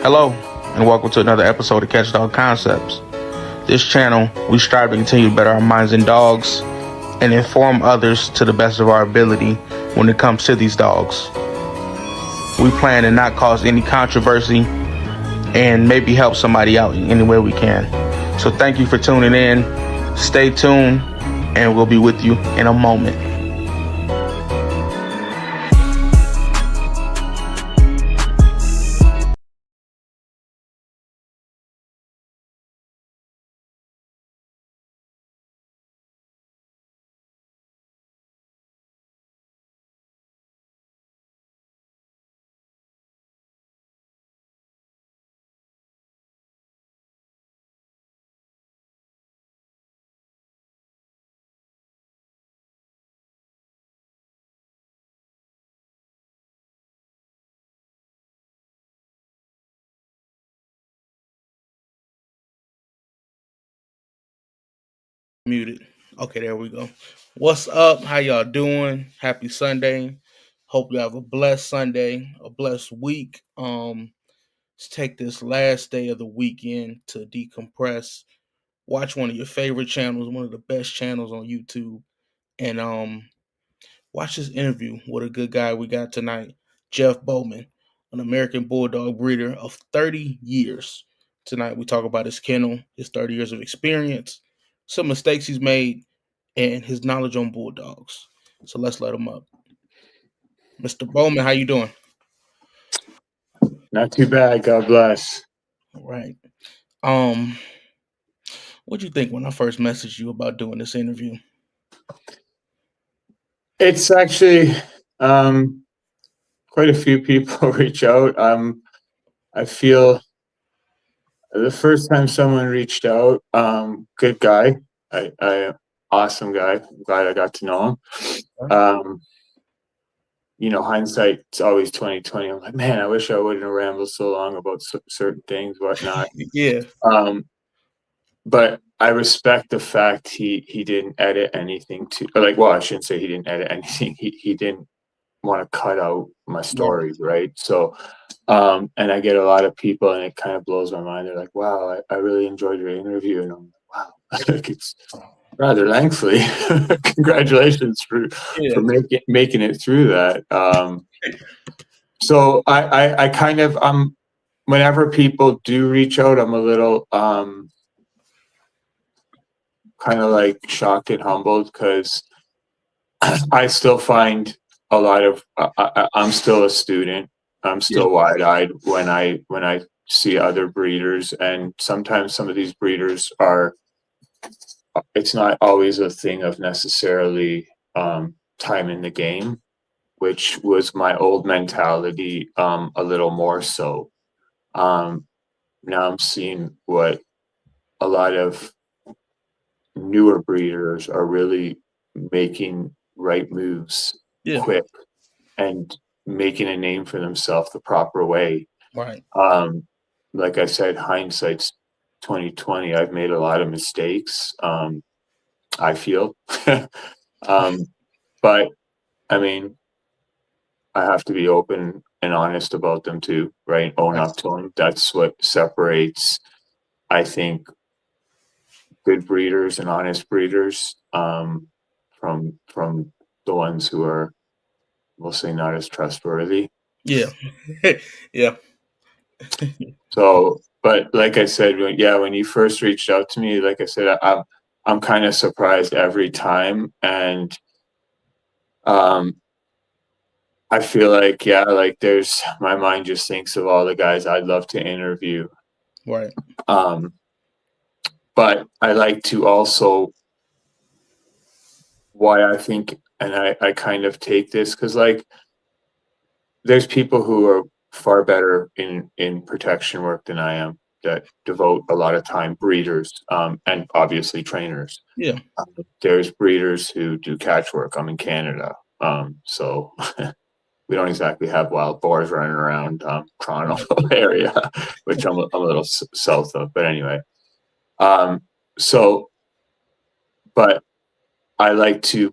Hello, and welcome to another episode of Catch Dog Concepts. This channel, we strive to continue to better our minds in dogs and inform others to the best of our ability when it comes to these dogs. We plan to not cause any controversy and maybe help somebody out in any way we can. So thank you for tuning in. Stay tuned, and we'll be with you in a moment. Muted. Okay, there we go. What's up? How y'all doing? Happy Sunday. Hope you have a blessed Sunday, a blessed week. Let's take this last day of the weekend to decompress. Watch one of your favorite channels, one of the best channels on YouTube, and watch this interview with a good guy we got tonight, Jeff Bauman, an American Bulldog breeder of 30 years. Tonight we talk about his kennel, his 30 years of experience, some mistakes he's made, and his knowledge on Bulldogs. So let's let him up. Mr. Bauman, how you doing? Not too bad, God bless. All right. What'd you think when I first messaged you about doing this interview? It's actually quite a few people reach out. I feel the first time someone reached out, good guy, I awesome guy. I'm glad I got to know him. Hindsight's always 2020. I'm like, man, I wish I wouldn't have rambled so long about certain things, whatnot. Yeah. But I respect the fact he didn't edit anything I shouldn't say he didn't edit anything. He didn't want to cut out my stories, right? So, and I get a lot of people, and it kind of blows my mind. They're like, wow, I really enjoyed your interview. And I'm like, wow, it's rather lengthy. Congratulations for making it through that. So I kind of, whenever people do reach out, I'm a little, kind of like shocked and humbled, because I still find a lot of I'm still a student. I'm still wide-eyed when I see other breeders, and sometimes some of these breeders it's not always a thing of necessarily time in the game, which was my old mentality, a little more so. Now I'm seeing what a lot of newer breeders are really making right moves quick and making a name for themselves the proper way. Right. Like I said, hindsight's 2020. I've made a lot of mistakes. I feel, but I mean, I have to be open and honest about them too, right? Own up to them. That's what separates, I think, good breeders and honest breeders from the ones who are, we'll say, not as trustworthy. Yeah. Yeah. So, but like I said, when you first reached out to me, like I said, I'm kind of surprised every time, and I feel like there's, my mind just thinks of all the guys I'd love to interview. Right. But I like to also, why I think, and I kind of take this, because like there's people who are far better in protection work than I am, that devote a lot of time, breeders, and obviously trainers. Yeah. There's breeders who do catch work. I'm in Canada, so we don't exactly have wild boars running around Toronto area, which I'm a little south of. But anyway, but I like to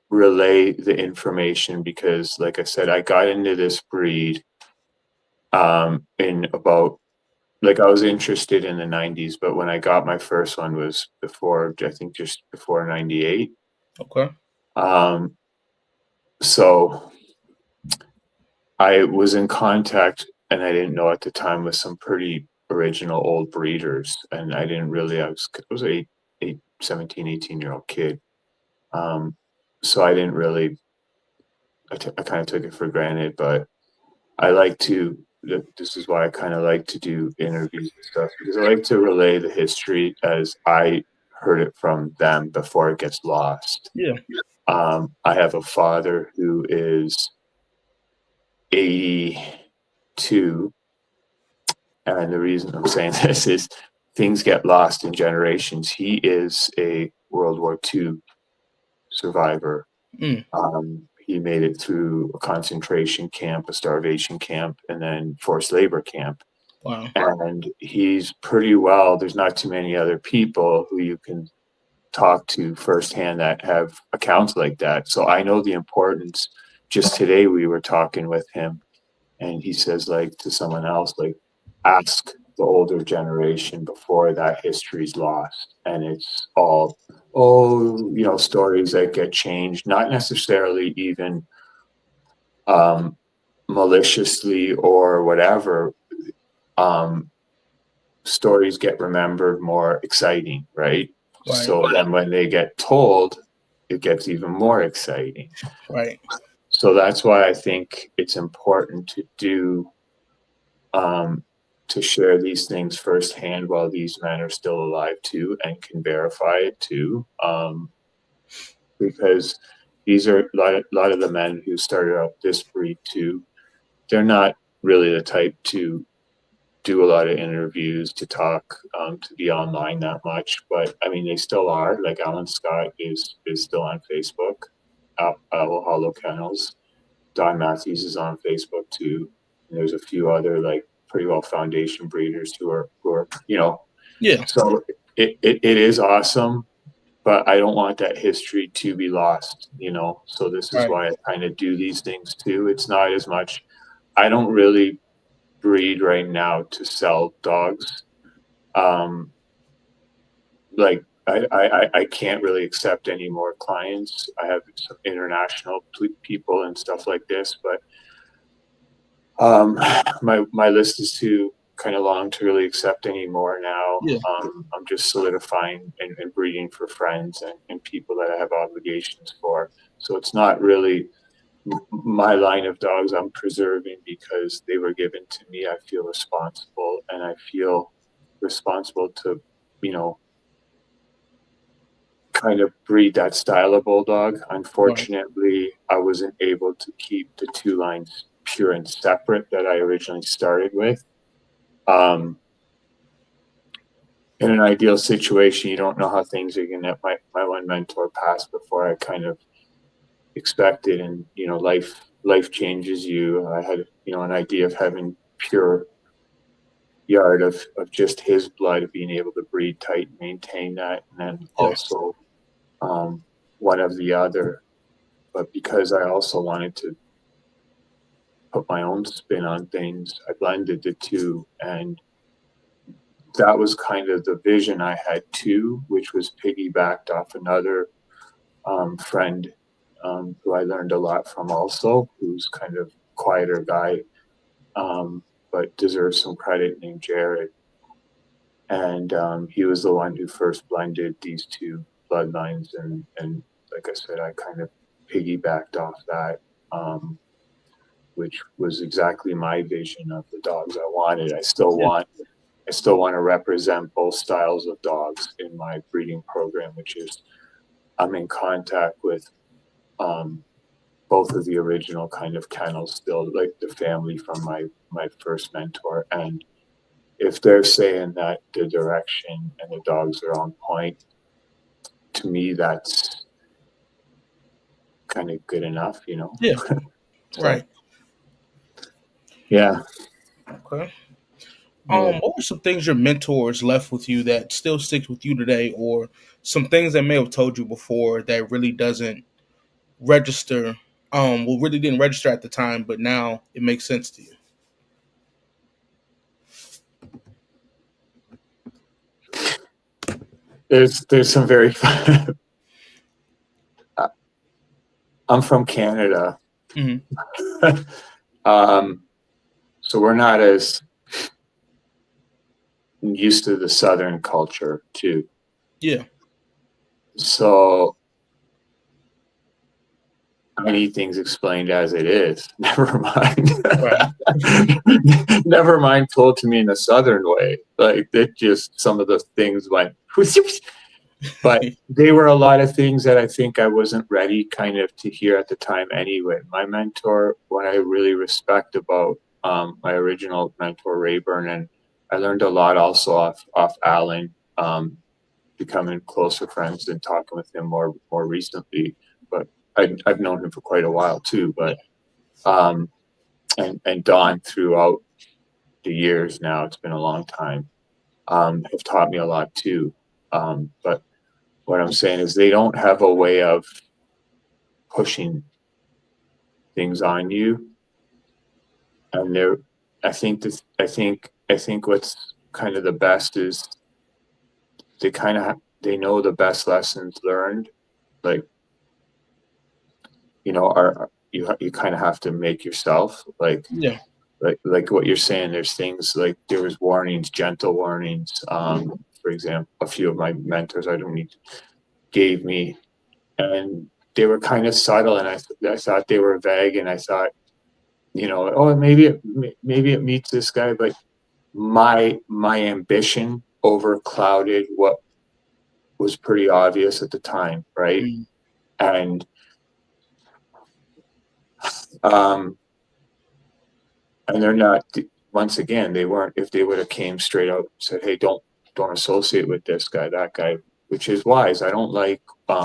relay the information, because like I said, I got into this breed in about like I was interested in the 90s, but when I got my first one was before, I think just before 98. Okay. Um, so I was in contact, and I didn't know at the time, with some pretty original old breeders, and I didn't really, I was a 17, 18-year-old kid. Um, so I didn't really, I kind of took it for granted, but I like to, this is why I kind of like to do interviews and stuff, because I like to relay the history as I heard it from them before it gets lost. Yeah. I have a father who is 82, and the reason I'm saying this is things get lost in generations. He is a World War II survivor. Mm. He made it through a concentration camp, a starvation camp, and then forced labor camp. Wow. And he's pretty well, there's not too many other people who you can talk to firsthand that have accounts like that. So I know the importance. Just today we were talking with him, and he says, like, to someone else, like, ask the older generation before that history's lost. And it's all, oh, stories that get changed, not necessarily even um, maliciously or whatever. Um, Stories get remembered more exciting, right? Right. So then when they get told, it gets even more exciting. Right. So that's why I think it's important to do, um, to share these things firsthand while these men are still alive too, and can verify it too. Because these are a lot of the men who started out this breed too. They're not really the type to do a lot of interviews, to talk, to be online that much. But I mean, they still are. Like Alan Scott is still on Facebook. Hollow Kennels. Don Matthews is on Facebook too. And there's a few other, like, pretty well foundation breeders who are. Yeah. So it is awesome, but I don't want that history to be lost. So this is Right. why I kind of do these things too. It's not as much. I don't really breed right now to sell dogs. Um, like I can't really accept any more clients. I have some international people and stuff like this, but my list is too kind of long to really accept any more now. Yeah. I'm just solidifying and breeding for friends and people that I have obligations for. So it's not really my line of dogs I'm preserving because they were given to me. I feel responsible, and I feel responsible to, you know, kind of breed that style of bulldog. Right. Unfortunately, I wasn't able to keep the two lines pure and separate that I originally started with. Um, in an ideal situation, you don't know how things are going to. My one mentor passed before I kind of expected, and life changes you. I had an idea of having pure yard of just his blood, being able to breed tight and maintain that, and then Yeah. also one of the other. But because I also wanted to put my own spin on things, I blended the two, and that was kind of the vision I had too, which was piggybacked off another friend who I learned a lot from also, who's kind of quieter guy, but deserves some credit, named Jared. And he was the one who first blended these two bloodlines, and like I said, I kind of piggybacked off that, which was exactly my vision of the dogs I wanted. Yeah. I still want to represent both styles of dogs in my breeding program, which is I'm in contact with um, both of the original kind of kennels still, like the family from my first mentor. And if they're saying that the direction and the dogs are on point, to me, that's kind of good enough. Yeah. So, Right. yeah. Okay. Yeah. What were some things your mentors left with you that still sticks with you today, or some things they may have told you before that really doesn't register? Well, really didn't register at the time, but now it makes sense to you. there's some very I'm from Canada. Hmm. um, so we're not as used to the Southern culture too. Yeah. So I need things explained as it is. Never mind. Right. Never mind told to me in a Southern way. Like it just some of the things went but they were a lot of things that I think I wasn't ready kind of to hear at the time anyway. My mentor, what I really respect about my original mentor, Rayburn, and I learned a lot also off Alan, becoming closer friends and talking with him more recently. But I've known him for quite a while too. But um, and Don throughout the years now, it's been a long time, have taught me a lot too. But what I'm saying is they don't have a way of pushing things on you, and they're. I think what's kind of the best is they kind of they know the best lessons learned. Like are you kind of have to make yourself Yeah. like what you're saying. There's things like there was warnings, gentle warnings. For example, a few of my mentors I don't need gave me, and they were kind of subtle, and I thought they were vague, and I thought, oh, maybe it meets this guy, but my ambition overclouded what was pretty obvious at the time, right? Mm. And um, and they're not. Once again, they weren't. If they would have came straight out and said, "Hey, don't associate with this guy, that guy," which is wise. I don't like.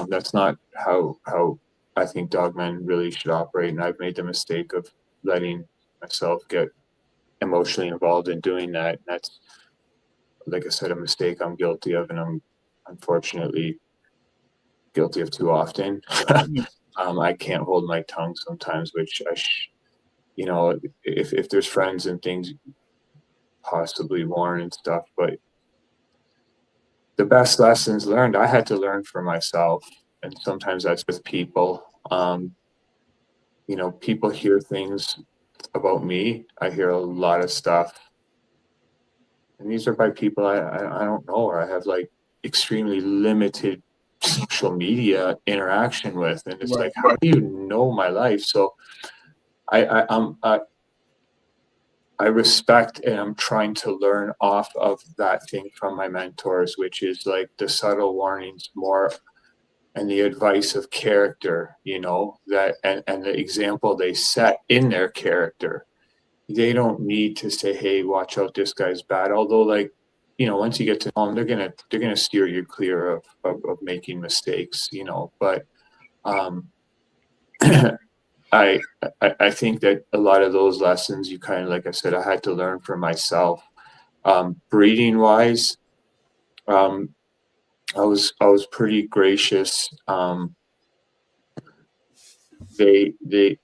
That's not how I think dogmen really should operate, and I've made the mistake of letting myself get emotionally involved in doing that. And that's, like I said, a mistake I'm guilty of, and I'm unfortunately guilty of too often. Mm. I can't hold my tongue sometimes, which if there's friends and things, possibly warn and stuff, but the best lessons learned I had to learn for myself, and sometimes that's with people. People hear things about me. I hear a lot of stuff, and these are by people I don't know, or I have like extremely limited social media interaction with, and it's Right. like, how do you know my life? So I respect, and I'm trying to learn off of that thing from my mentors, which is like the subtle warnings more, and the advice of character, that and the example they set in their character. They don't need to say, "Hey, watch out, this guy's bad." Although, like, once you get to know them, they're gonna steer you clear of making mistakes, But um, I, I think that a lot of those lessons, you kind of, like I said, I had to learn for myself. Breeding wise, um, I was pretty gracious. They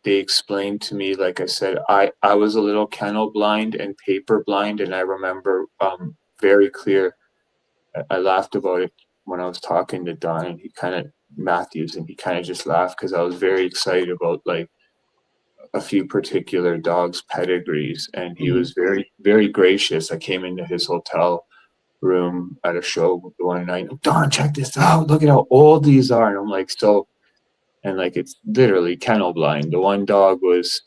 explained to me, like I said, I was a little kennel blind and paper blind, and I remember very clear. I laughed about it when I was talking to Don, and he kind of Matthews, and he kind of just laughed because I was very excited about like a few particular dogs' pedigrees, and he Mm. was very very gracious. I came into his hotel room at a show one night. Don, check this out! Look at how old these are, and I'm like, so. And like it's literally kennel blind. The one dog was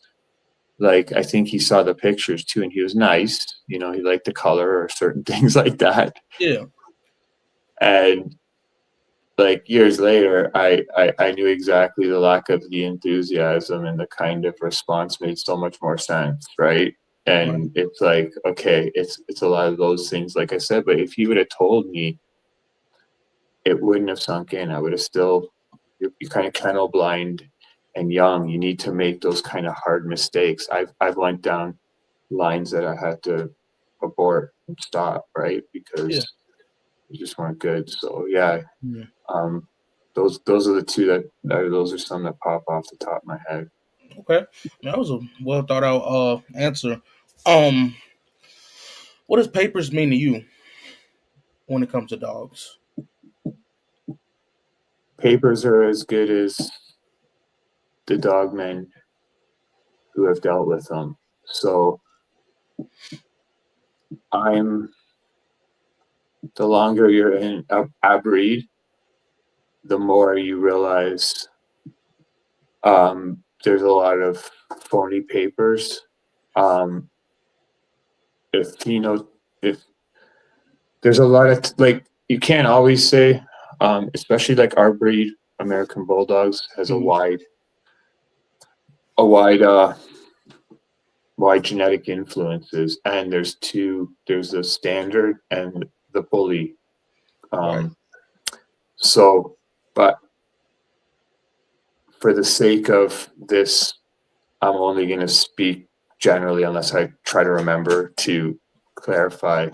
like, I think he saw the pictures too, and he was nice. He liked the color or certain things like that. Yeah. And like years later, I knew exactly the lack of the enthusiasm, and the kind of response made so much more sense, right? Right. And it's like, okay, it's a lot of those things, like I said. But if he would have told me, it wouldn't have sunk in. I would have still. You're kind of kennel blind and young. You need to make those kind of hard mistakes. I've went down lines that I had to abort and stop, right? Yeah. Because they just weren't good. So yeah, Yeah. um, those are the two those are some that pop off the top of my head. Okay. That was a well thought out answer. Um, what does papers mean to you when it comes to dogs? papers are as good as the dogmen who have dealt with them. So the longer you're in a breed, the more you realize there's a lot of phony papers. If you know, if there's a lot of like, you can't always say, especially like our breed, American Bulldogs, has a Mhm. wide wide genetic influences, and there's the standard and the bully. Right. So, but for the sake of this, I'm only going to speak generally unless I try to remember to clarify.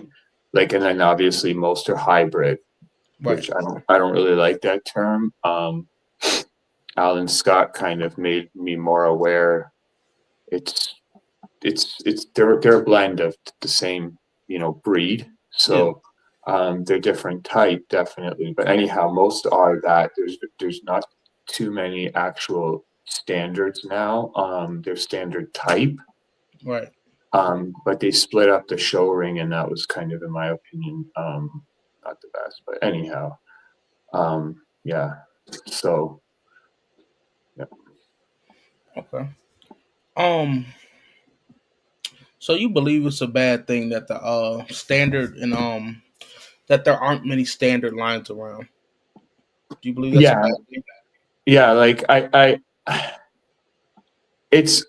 Like, and then obviously most are hybrid, Right. which I don't really like that term. Alan Scott kind of made me more aware. It's they're a blend of the same, breed. Yeah. So they're different type, definitely. But anyhow, most are that. There's not too many actual standards now. They're standard type. Right. But they split up the show ring, and that was kind of, in my opinion, not the best. But anyhow, yeah. So yeah. Okay. Um. So you believe it's a bad thing that the standard and that there aren't many standard lines around? Do you believe that's a Yeah, bad thing? yeah. Like it's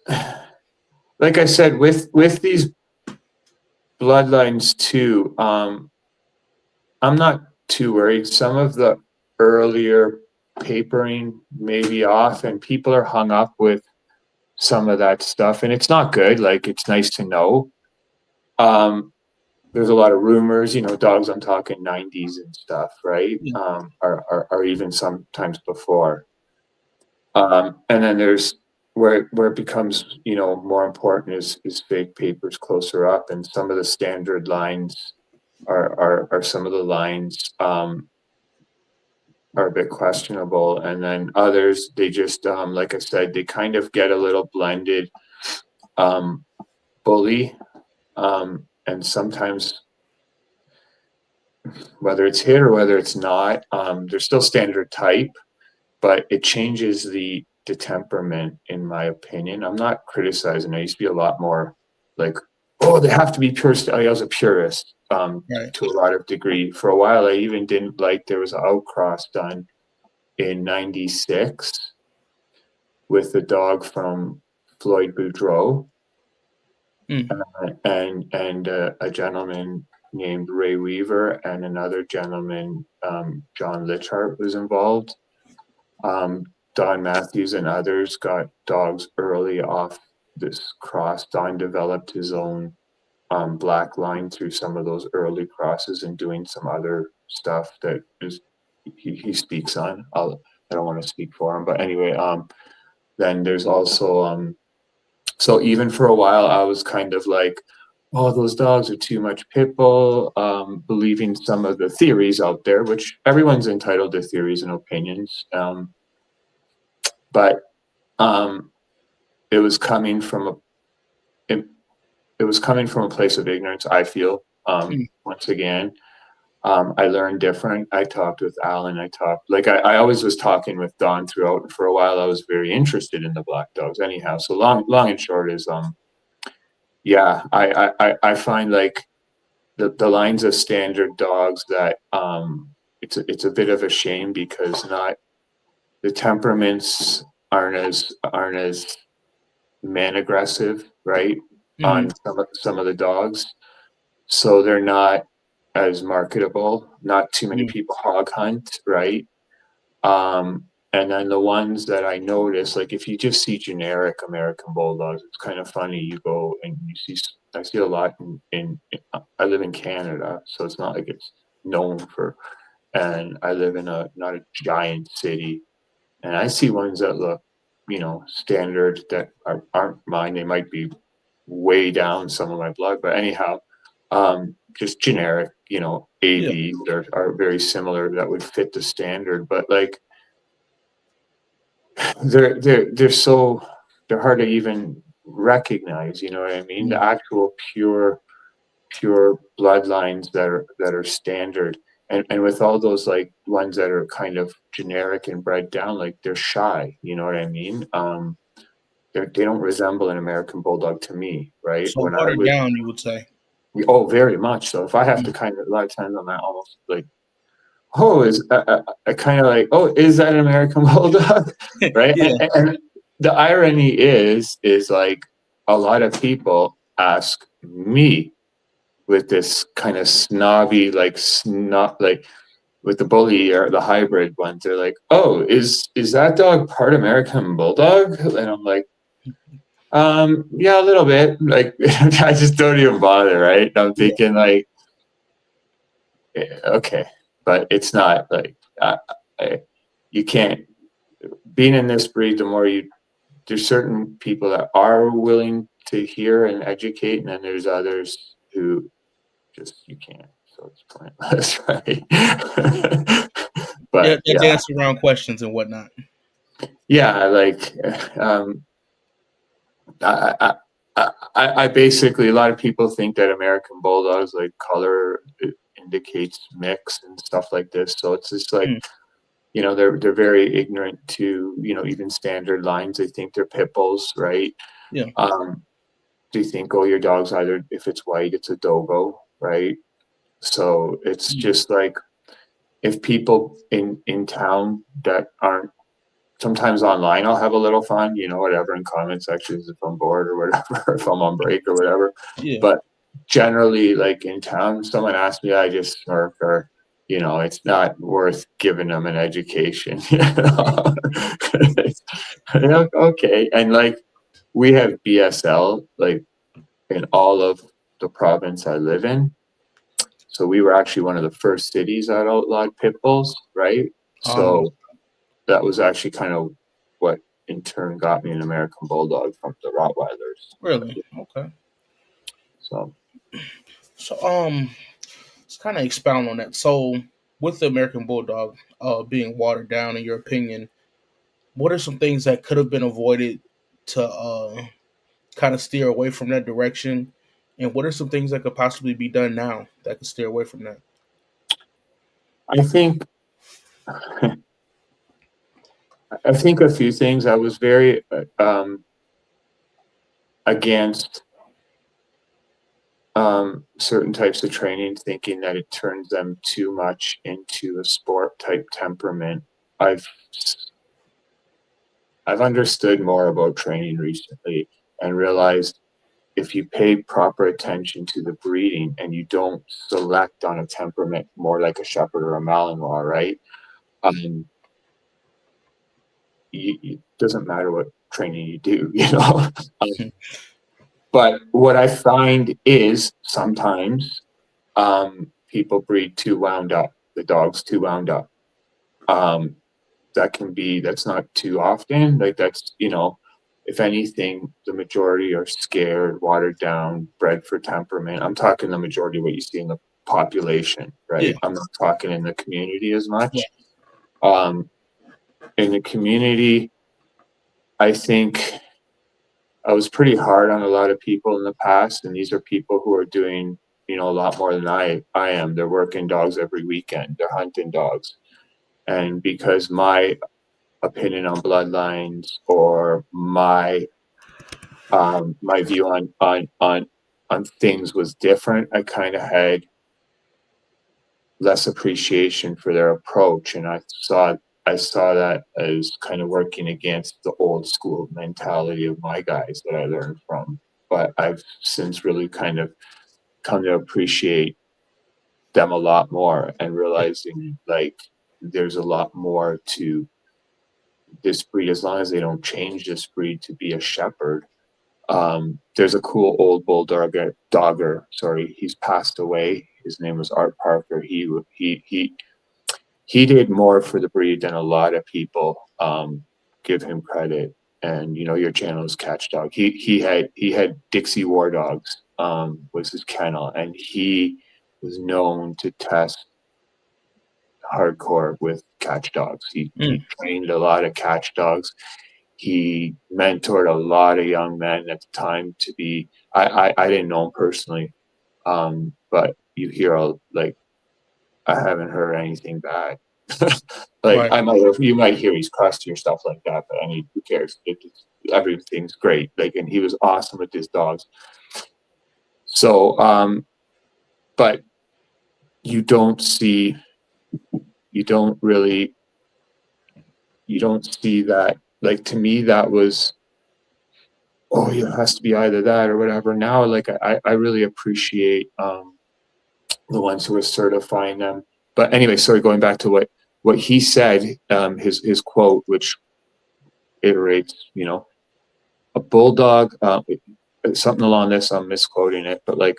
like I said with these bloodlines too. I'm not too worried. Some of the earlier papering may be off, and people are hung up with some of that stuff, and it's not good. Like, it's nice to know. Um, there's a lot of rumors, dogs. I'm talking 90s and stuff, right? Yeah. Or even sometimes before. And then there's where it becomes, more important is fake papers closer up, and some of the standard lines are some of the lines are a bit questionable, and then others, they just, like I said, they kind of get a little blended, um, bully, and sometimes, whether it's hit or whether it's not, they're still standard type, but it changes the temperament, in my opinion. I'm not criticizing. I used to be a lot more like, oh, they have to be pure. I was a purist, Right. to a lot of degree. For a while, I even didn't like, there was an outcross done in '96 with the dog from Floyd Boudreau, Mm. and a gentleman named Ray Weaver, and another gentleman, John Lichart, was involved. Don Matthews and others got dogs early off this cross. Don developed his own black line through some of those early crosses, and doing some other stuff that is he speaks on. I don't want to speak for him, but anyway, then there's also, so even for a while I was kind of like, oh, those dogs are too much pit bull, believing some of the theories out there, which everyone's entitled to theories and opinions, but um, it was coming from it, it was coming from a place of ignorance, I feel. Mm. Once again, I learned different. I talked with Alan. I always was talking with Don throughout. For a while, I was very interested in the black dogs. Anyhow, so long and short is, yeah, I find like the lines of standard dogs that, it's a bit of a shame, because not the temperaments aren't as man aggressive, right? On Mm. some of the dogs, so they're not as marketable. Not too many Mm. people hog hunt, right? And then the ones that I notice, like, if you just see generic American Bulldogs, it's kind of funny. You go and you see, I see a lot I live in Canada, so it's not like it's known for, and I live in not a giant city, and I see ones that look, standard, that aren't mine. They might be way down some of my blood, but anyhow, just generic, Yeah. ABs are very similar, that would fit the standard. But like, they're hard to even recognize. You know what I mean? The Mm. actual pure bloodlines that are standard, and with all those like ones that are kind of generic and bred down, like they're shy. You know what I mean? They don't resemble an American Bulldog to me, right? So When I watered was down, you would say. oh, very much so. If I have to Mm. kind of a lot of times I'm at almost like oh is I kind of like oh is that an American Bulldog, right? Yeah. And the irony is like a lot of people ask me with this kind of snobby like snob like with the bully or the hybrid ones they're like oh is that dog part American Bulldog, and I'm like yeah a little bit like I just don't even bother, right? I'm Yeah. thinking like okay, but it's not like I, you can't being in this breed. The more you there's certain people that are willing to hear and educate, and then there's others who just you can't. So it's pointless, right? Yeah, But they yeah, dance around questions and whatnot. yeah, like um, I, I basically a lot of people think that American Bulldogs like color indicates mix and stuff like this. So it's just like Mm. they're very ignorant to even standard lines. They think they're pit bulls, right? Yeah. Um, they think oh your dog's either if it's white it's a dogo, right? So it's Mm. just like if people in town that aren't sometimes online I'll have a little fun, whatever in comment sections if I'm bored or whatever, if I'm on break or whatever. Yeah. But generally, like in town, someone asks me, I just smirk or, it's not worth giving them an education. Okay. And like we have BSL like in all of the province I live in. So we were actually one of the first cities that outlawed pit bulls, right? Um. So that was actually kind of what in turn got me an American Bulldog from the Rottweilers. Really. Okay. So So let's kind of expound on that. So with the American Bulldog being watered down, in your opinion, what are some things that could have been avoided to kind of steer away from that direction? And what are some things that could possibly be done now that could steer away from that? I think I think a few things. I was very against certain types of training, thinking that it turns them too much into a sport type temperament. I've I've understood more about training recently and realized if you pay proper attention to the breeding and you don't select on a temperament more like a shepherd or a Malinois, right? Um, it doesn't matter what training you do, But what I find is sometimes people breed too wound up. The dog's too wound up. Um, that's not too often. Like that's, if anything, the majority are scared, watered down, bred for temperament. I'm talking the majority of what you see in the population, Yeah. right? I'm not talking in the community as Yeah. much. Um, in the community, I think I was pretty hard on a lot of people in the past, and these are people who are doing, a lot more than I am. They're working dogs every weekend. They're hunting dogs. And because my opinion on bloodlines or my view on things was different, I kind of had less appreciation for their approach, and I saw that as kind of working against the old school mentality of my guys that I learned from. But I've since really kind of come to appreciate them a lot more and realizing like there's a lot more to this breed as long as they don't change this breed to be a shepherd. There's a cool old dogger. Sorry, he's passed away. His name was Art Parker. He did more for the breed than a lot of people give him credit. And your channel is Catch Dog. He had Dixie War Dogs was his kennel, and he was known to test hardcore with catch dogs. He Mm. trained a lot of catch dogs. He mentored a lot of young men at the time to be. I didn't know him personally, but you hear like I haven't heard anything bad. Like Right. you might hear he's crusty or stuff like that, but I mean, who cares? Everything's great. Like, and he was awesome with his dogs. So, but you don't see, you don't really, you don't see that. Like to me, that was, oh, it has to be either that or whatever. Now, like I really appreciate the ones who are certifying them. But anyway, sorry, going back to what he said, his quote, which iterates, a bulldog, something along this. I'm misquoting it, but like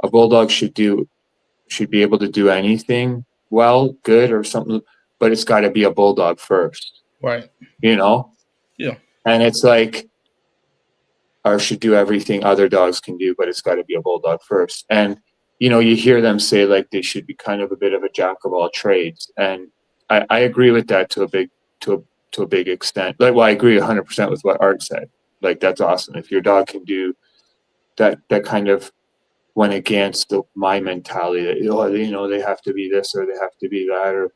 a bulldog should be able to do anything well, good, or something, but it's got to be a bulldog first, Right. you know. Yeah. And it's like, or should do everything other dogs can do, but it's got to be a bulldog first. And you hear them say like they should be kind of a bit of a jack of all trades, and I agree with that to a big extent. Like, well, I agree 100% with what Art said. Like, that's awesome if your dog can do that. That kind of went against my mentality that they have to be this or they have to be that, or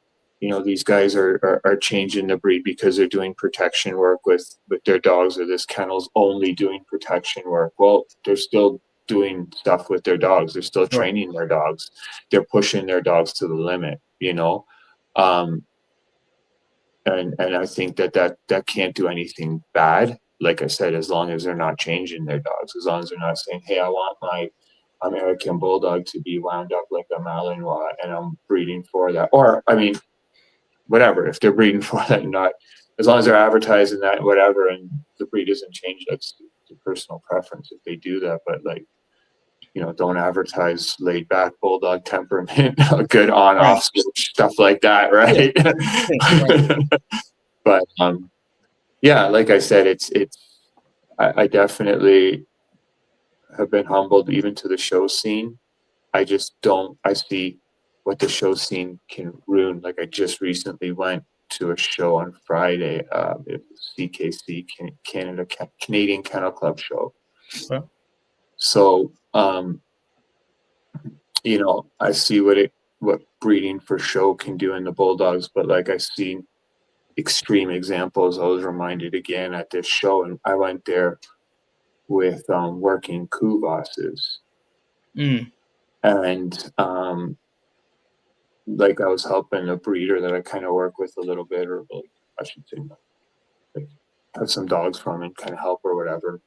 these guys are changing the breed because they're doing protection work with their dogs, or this kennel's only doing protection work. Well, they're still doing stuff with their dogs. They're still Right. training their dogs. They're pushing their dogs to the limit, um, and I think that can't do anything bad. Like I said, as long as they're not changing their dogs, as long as they're not saying, hey, I want my American Bulldog to be wound up like a Malinois and I'm breeding for that. Or, I mean, whatever, if they're breeding for that, not, as long as they're advertising that, whatever, and the breed isn't changed, that's the personal preference if they do that. But like, don't advertise laid back bulldog temperament, a good on Right. off switch, stuff like that, Yeah. right? Right. But yeah, like I said, I definitely have been humbled even to the show scene. I just don't. I see what the show scene can ruin. Like I just recently went to a show on Friday. It was C.D.C. Canadian Kennel Club show. Okay. So I see what breeding for show can do in the bulldogs, but like I see extreme examples. I was reminded again at this show, and I went there with working Kuvas's, Mm. and like I was helping a breeder that I kind of work with a little bit, or like I should say, like, have some dogs from and kind of help or whatever.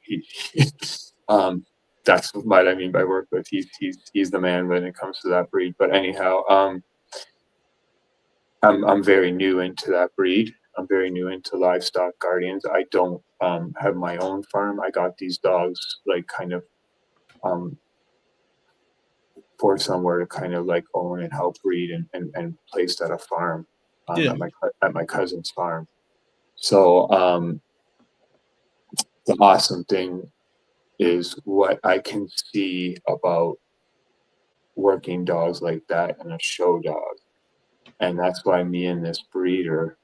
Um, that's what I mean by work with. He's the man when it comes to that breed. But anyhow, I'm very new into that breed. I'm very new into livestock guardians. I don't have my own farm. I got these dogs like kind of um, for somewhere to kind of like own and help breed and placed at a farm, Yeah. at my cousin's farm. So the awesome thing is what I can see about working dogs like that and a show dog. And that's why me and this breeder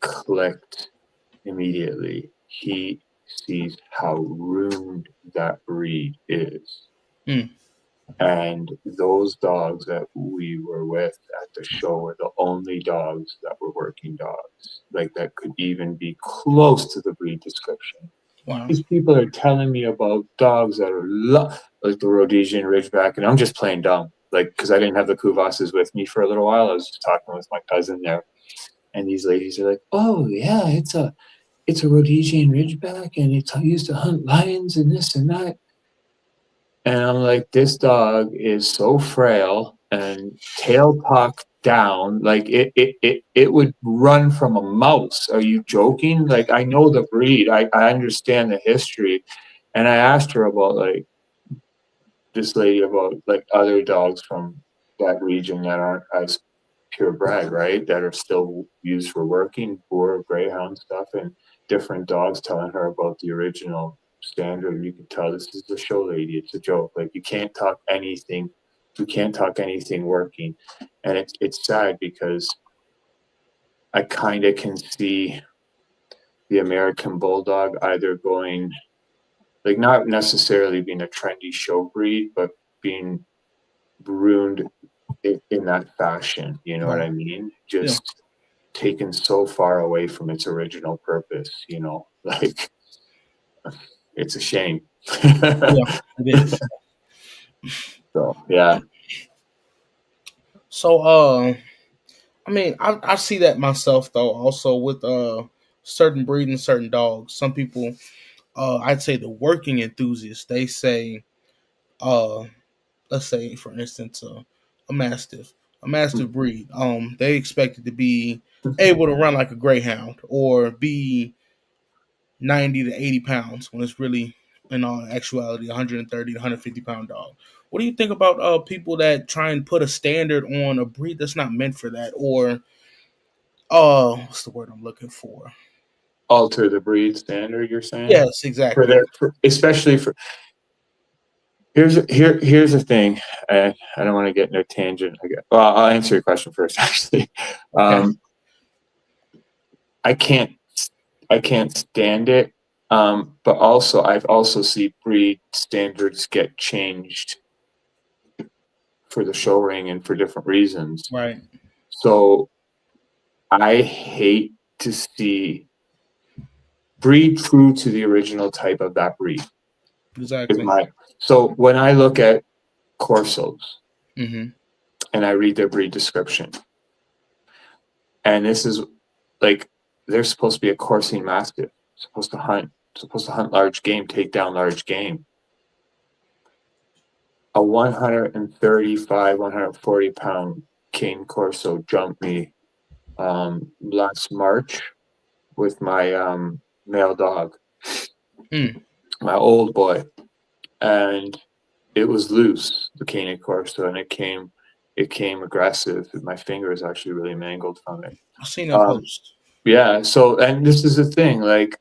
clicked immediately. He sees how ruined that breed is. Mm. And those dogs that we were with at the show were the only dogs that were working dogs, like that could even be close to the breed description. Wow. These people are telling me about dogs that are like the Rhodesian Ridgeback, and I'm just playing dumb, like because I didn't have the Kuvas's with me for a little while. I was just talking with my cousin there, and these ladies are like, "Oh yeah, it's a Rhodesian Ridgeback, and it's used to hunt lions and this and that." And I'm like, this dog is so frail and tail tucked down, like it would run from a mouse. Are you joking? Like, I know the breed, I understand the history. And I asked her about like this lady about like other dogs from that region that aren't as purebred, right? That are still used for working, boar, greyhound stuff, and different dogs, telling her about the original standard. You can tell this is the show lady. It's a joke. Like you can't talk anything. You can't talk anything working, and it's sad because I kind of can see the American Bulldog either going, like, not necessarily being a trendy show breed, but being ruined in that fashion. You know what Right. I mean? Yeah. Just taken so far away from its original purpose, like it's a shame. Yeah. It is. So yeah. So I mean, I see that myself though. Also with certain breeding, certain dogs. Some people, I'd say the working enthusiasts, they say, uh, let's say for instance, a mastiff, a mastiff breed. They expect it to be able to run like a greyhound or be 90 to 80 pounds when it's really in all actuality 130 to 150 pound dog. What do you think about people that try and put a standard on a breed that's not meant for that, or what's the word I'm looking for? Alter the breed standard, you're saying? Yes, For exactly. their, especially for, here's the thing. I don't want to get in a tangent. Well, I'll answer your question first. Actually, Okay. um, I can't I can't stand it. But also, I've also seen breed standards get changed for the show ring and for different reasons. Right. So I hate to see breed true to the original type of that breed. Is Exactly. my So when I look at Corsos Hmm. and I read their breed description, and this is like, they're supposed to be a coursing mastiff, supposed to hunt large game, take down large game. A 135, 140 pound cane corso jumped me last March with my male dog, Mm. my old boy, and it was loose, the cane corso, and it came aggressive. My finger is actually really mangled from it. I've seen that Um, post. yeah. So, and this is the thing, like,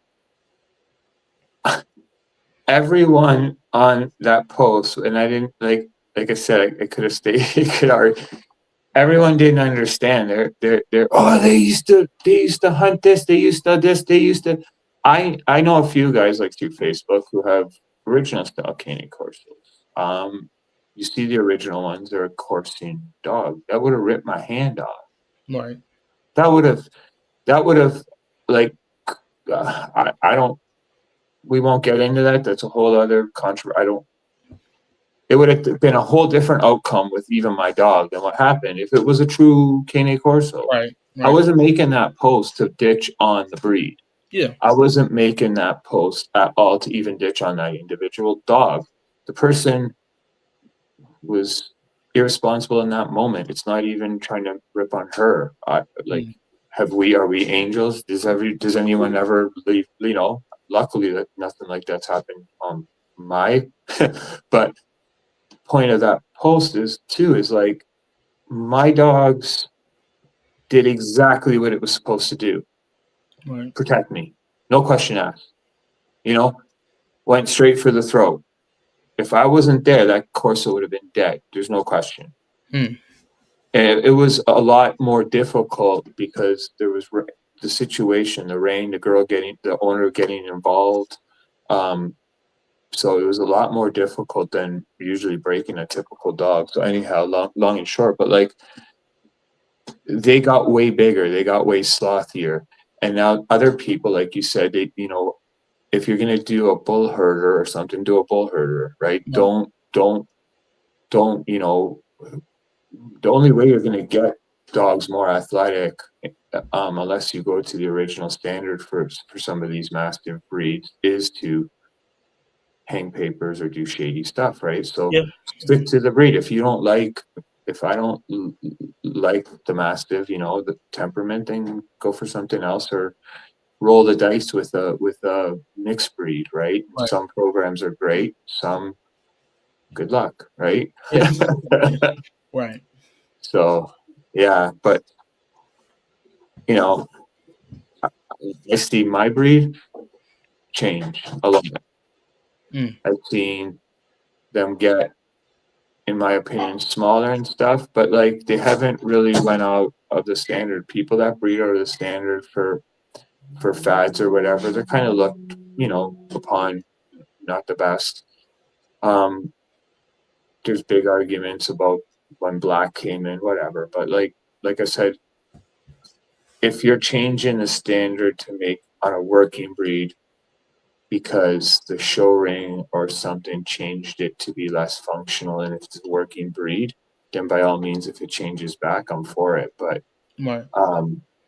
everyone on that post, and I didn't like I said, I could have stayed. It could already, everyone didn't understand. They're oh, they used to hunt this. They used to this. They used to. I know a few guys like through Facebook who have original style cane corsos. You see the original ones. They're a coursing dog. That would have ripped my hand off. Right. That would have. That would have, like. I don't. We won't get into that. That's a whole other controversy. I don't. It would have been a whole different outcome with even my dog than what happened if it was a true Cane Corso. Right. I Right. wasn't making that post to ditch on the breed. Yeah. I wasn't making that post at all to even ditch on that individual dog. The person was irresponsible in that moment. It's not even trying to rip on her. Like, Mm. are we angels? Does anyone ever leave? Luckily that nothing like that's happened on my. But point of that post is like, my dogs did exactly what it was supposed to do. Right. Protect me. No question asked. Went straight for the throat. If I wasn't there, that Corso would have been dead. There's no question. Mm. And it was a lot more difficult because there was the situation, the rain, the owner getting involved. So it was a lot more difficult than usually breaking a typical dog. So anyhow, long and short, but like, they got way bigger, they got way slothier, and now other people, like you said, if you're gonna do a bull herder or something, do a bull herder, right? Right. Don't. The only way you're gonna get dogs more athletic, unless you go to the original standard for some of these mastiff breeds, is to hang papers or do shady stuff, right? So Yeah. stick to the breed. If I don't like the mastiff, the temperament, then go for something else, or roll the dice with a mixed breed, right? Right. Some programs are great, some, good luck, right? Yes. Yeah. Right. So yeah, but you know, I see my breed change a lot. Mm. I've seen them get in my opinion, smaller and stuff, but like they haven't really went out of the standard. People that breed out of the standard for fads or whatever, they're kind of looked, upon not the best. Um, there's big arguments about when black came in, whatever. But like I said, if you're changing the standard to make on a working breed because the show ring or something changed it to be less functional and it's a working breed, then by all means, if it changes back, I'm for it. But Right.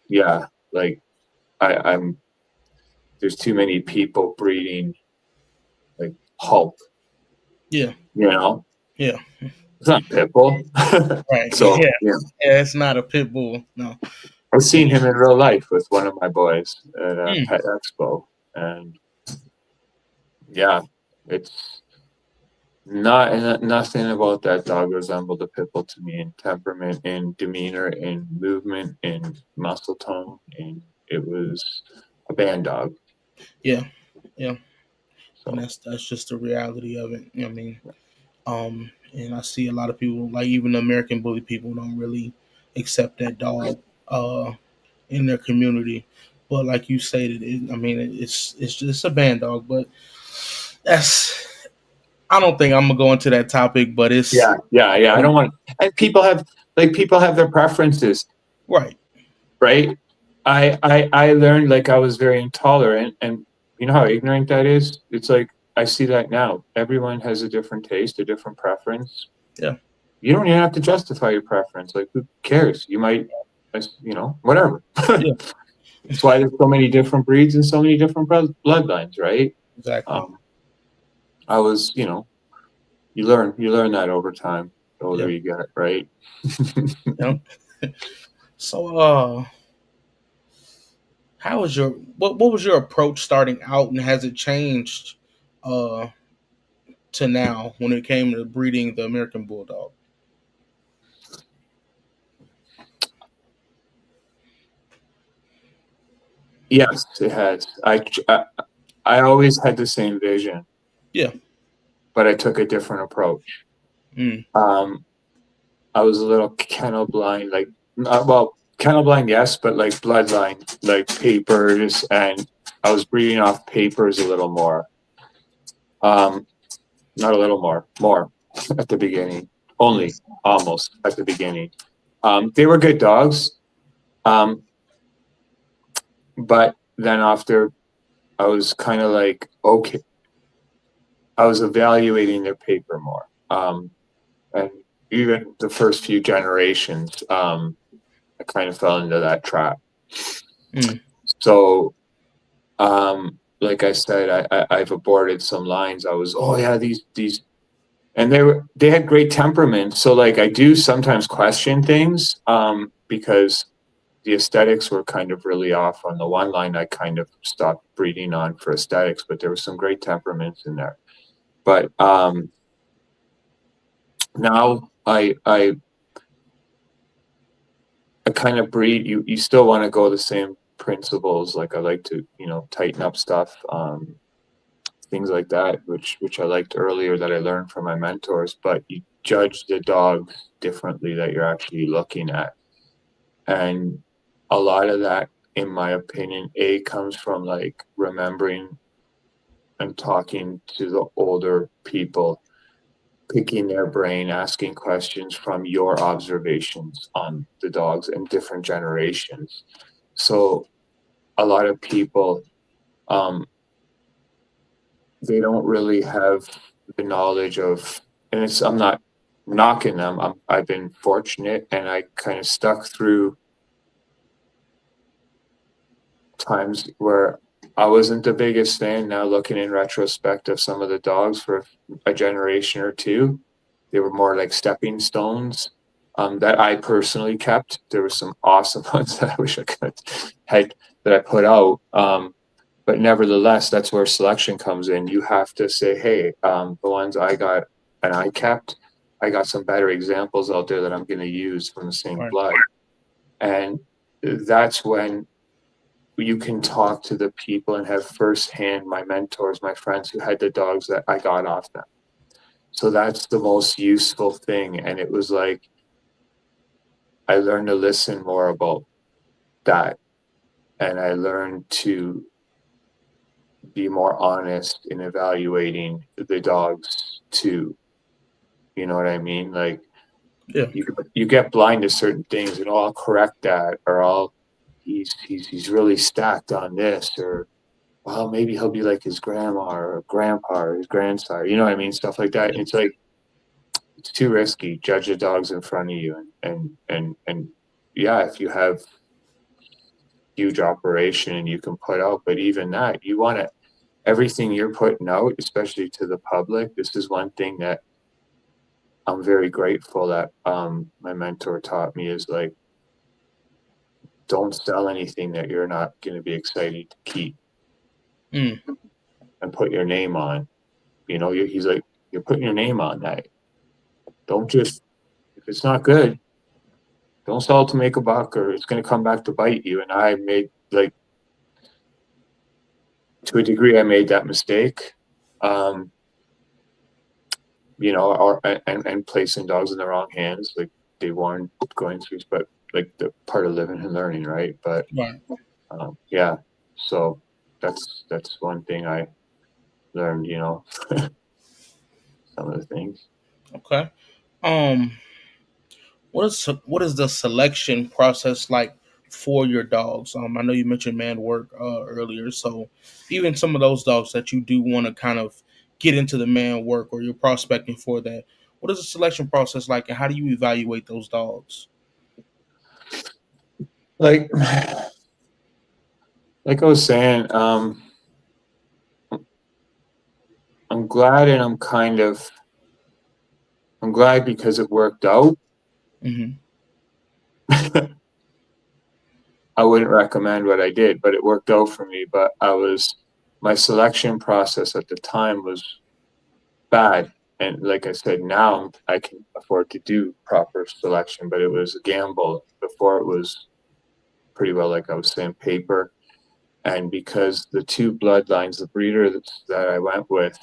yeah, like I'm there's too many people breeding like Hulk, Yeah. you know. Yeah. It's not pit bull. Right. So Yeah. yeah, Yeah. It's not a pit bull. No. I've Yeah. seen him in real life with one of my boys at a Mm. pet expo, and yeah, it's nothing about that dog resembled a pit bull to me in temperament, in demeanor, in movement, in muscle tone, and it was a band dog. Yeah. Yeah. And So that's just the reality of it. I mean, and I see a lot of people, like even the American bully people, don't really accept that dog in their community. But like you stated, I mean, it's just a band dog. But that's I don't think I'm gonna go into that topic. But it's yeah. I don't want. And people have their preferences, right. right? I learned like I was very intolerant, and you know how ignorant that is. It's like I see that now. Everyone has a different taste, a different preference. Yeah. You don't even have to justify your preference. Like who cares? You might, whatever. Yeah. That's why there's so many different breeds and so many different bloodlines, right? Exactly. I was, you learn that over time. The older Yeah. you get, right? Yeah. So, how was your what was your approach starting out, and has it changed uh to now when it came to breeding the American Bulldog? Yes, it has. I always had the same vision, Yeah. but I took a different approach. Mm. Um, I was a little kennel blind, like kennel blind, yes, but like bloodline, like papers, and I was breeding off papers a little more. Not a little more at the beginning, only almost at the beginning. They were good dogs, but then after I was kind of like, okay, I was evaluating their paper more. And even the first few generations, I kind of fell into that trap. Mm. So, like I said, I've aborted some lines. I was, oh yeah, these, and they had great temperament. So like I do sometimes question things, because the aesthetics were kind of really off on the one line. I kind of stopped breeding on for aesthetics, but there was some great temperaments in there. But now I kind of breed. You still want to go the same principles. Like I like to tighten up stuff, things like that, which I liked earlier that I learned from my mentors. But you judge the dog differently that you're actually looking at, and a lot of that, in my opinion, comes from like remembering and talking to the older people, picking their brain, asking questions from your observations on the dogs in different generations. So a lot of people, they don't really have the knowledge of, and I'm not knocking them. I've been fortunate, and I kind of stuck through times where I wasn't the biggest fan. Now looking in retrospect of some of the dogs for a generation or two, they were more like stepping stones, that I personally kept. There were some awesome ones that I wish I could had that I put out. But nevertheless, that's where selection comes in. You have to say, hey, the ones I got and I kept, I got some better examples out there that I'm going to use from the same Right. blood. And that's when you can talk to the people and have firsthand, my mentors, my friends who had the dogs that I got off them. So that's the most useful thing. And it was like, I learned to listen more about that. And I learned to be more honest in evaluating the dogs too. You know what I mean? Like Yeah. you get blind to certain things, and I'll correct that, or he's really stacked on this, or well maybe he'll be like his grandma or grandpa or his grandsire. You know what I mean? Stuff like that. And it's like it's too risky. Judge the dogs in front of you, and yeah, if you have huge operation and you can put out, but even that, you want to everything you're putting out, especially to the public. This is one thing that I'm very grateful that my mentor taught me is like, don't sell anything that you're not going to be excited to keep Mm. and put your name on. You know, he's like, you're putting your name on that. Don't just, if it's not good, don't sell it to make a buck or it's going to come back to bite you. And I made, like, to a degree, I made that mistake. Um, and placing dogs in the wrong hands, like they weren't going through, but like the part of living and learning, right? But Right. yeah, so that's one thing I learned, some of the things. Okay. Um, what is the selection process like for your dogs? I know you mentioned man work earlier, so even some of those dogs that you do want to kind of get into the man work or you're prospecting for that, what is the selection process like, and how do you evaluate those dogs? Like I was saying, I'm glad and I'm glad because it worked out. Hmm. I wouldn't recommend what I did, but it worked out for me. But my selection process at the time was bad. And like I said, now I can afford to do proper selection, but it was a gamble. Before it was pretty well, like I was saying, paper. And because the two bloodlines, the breeder that I went with,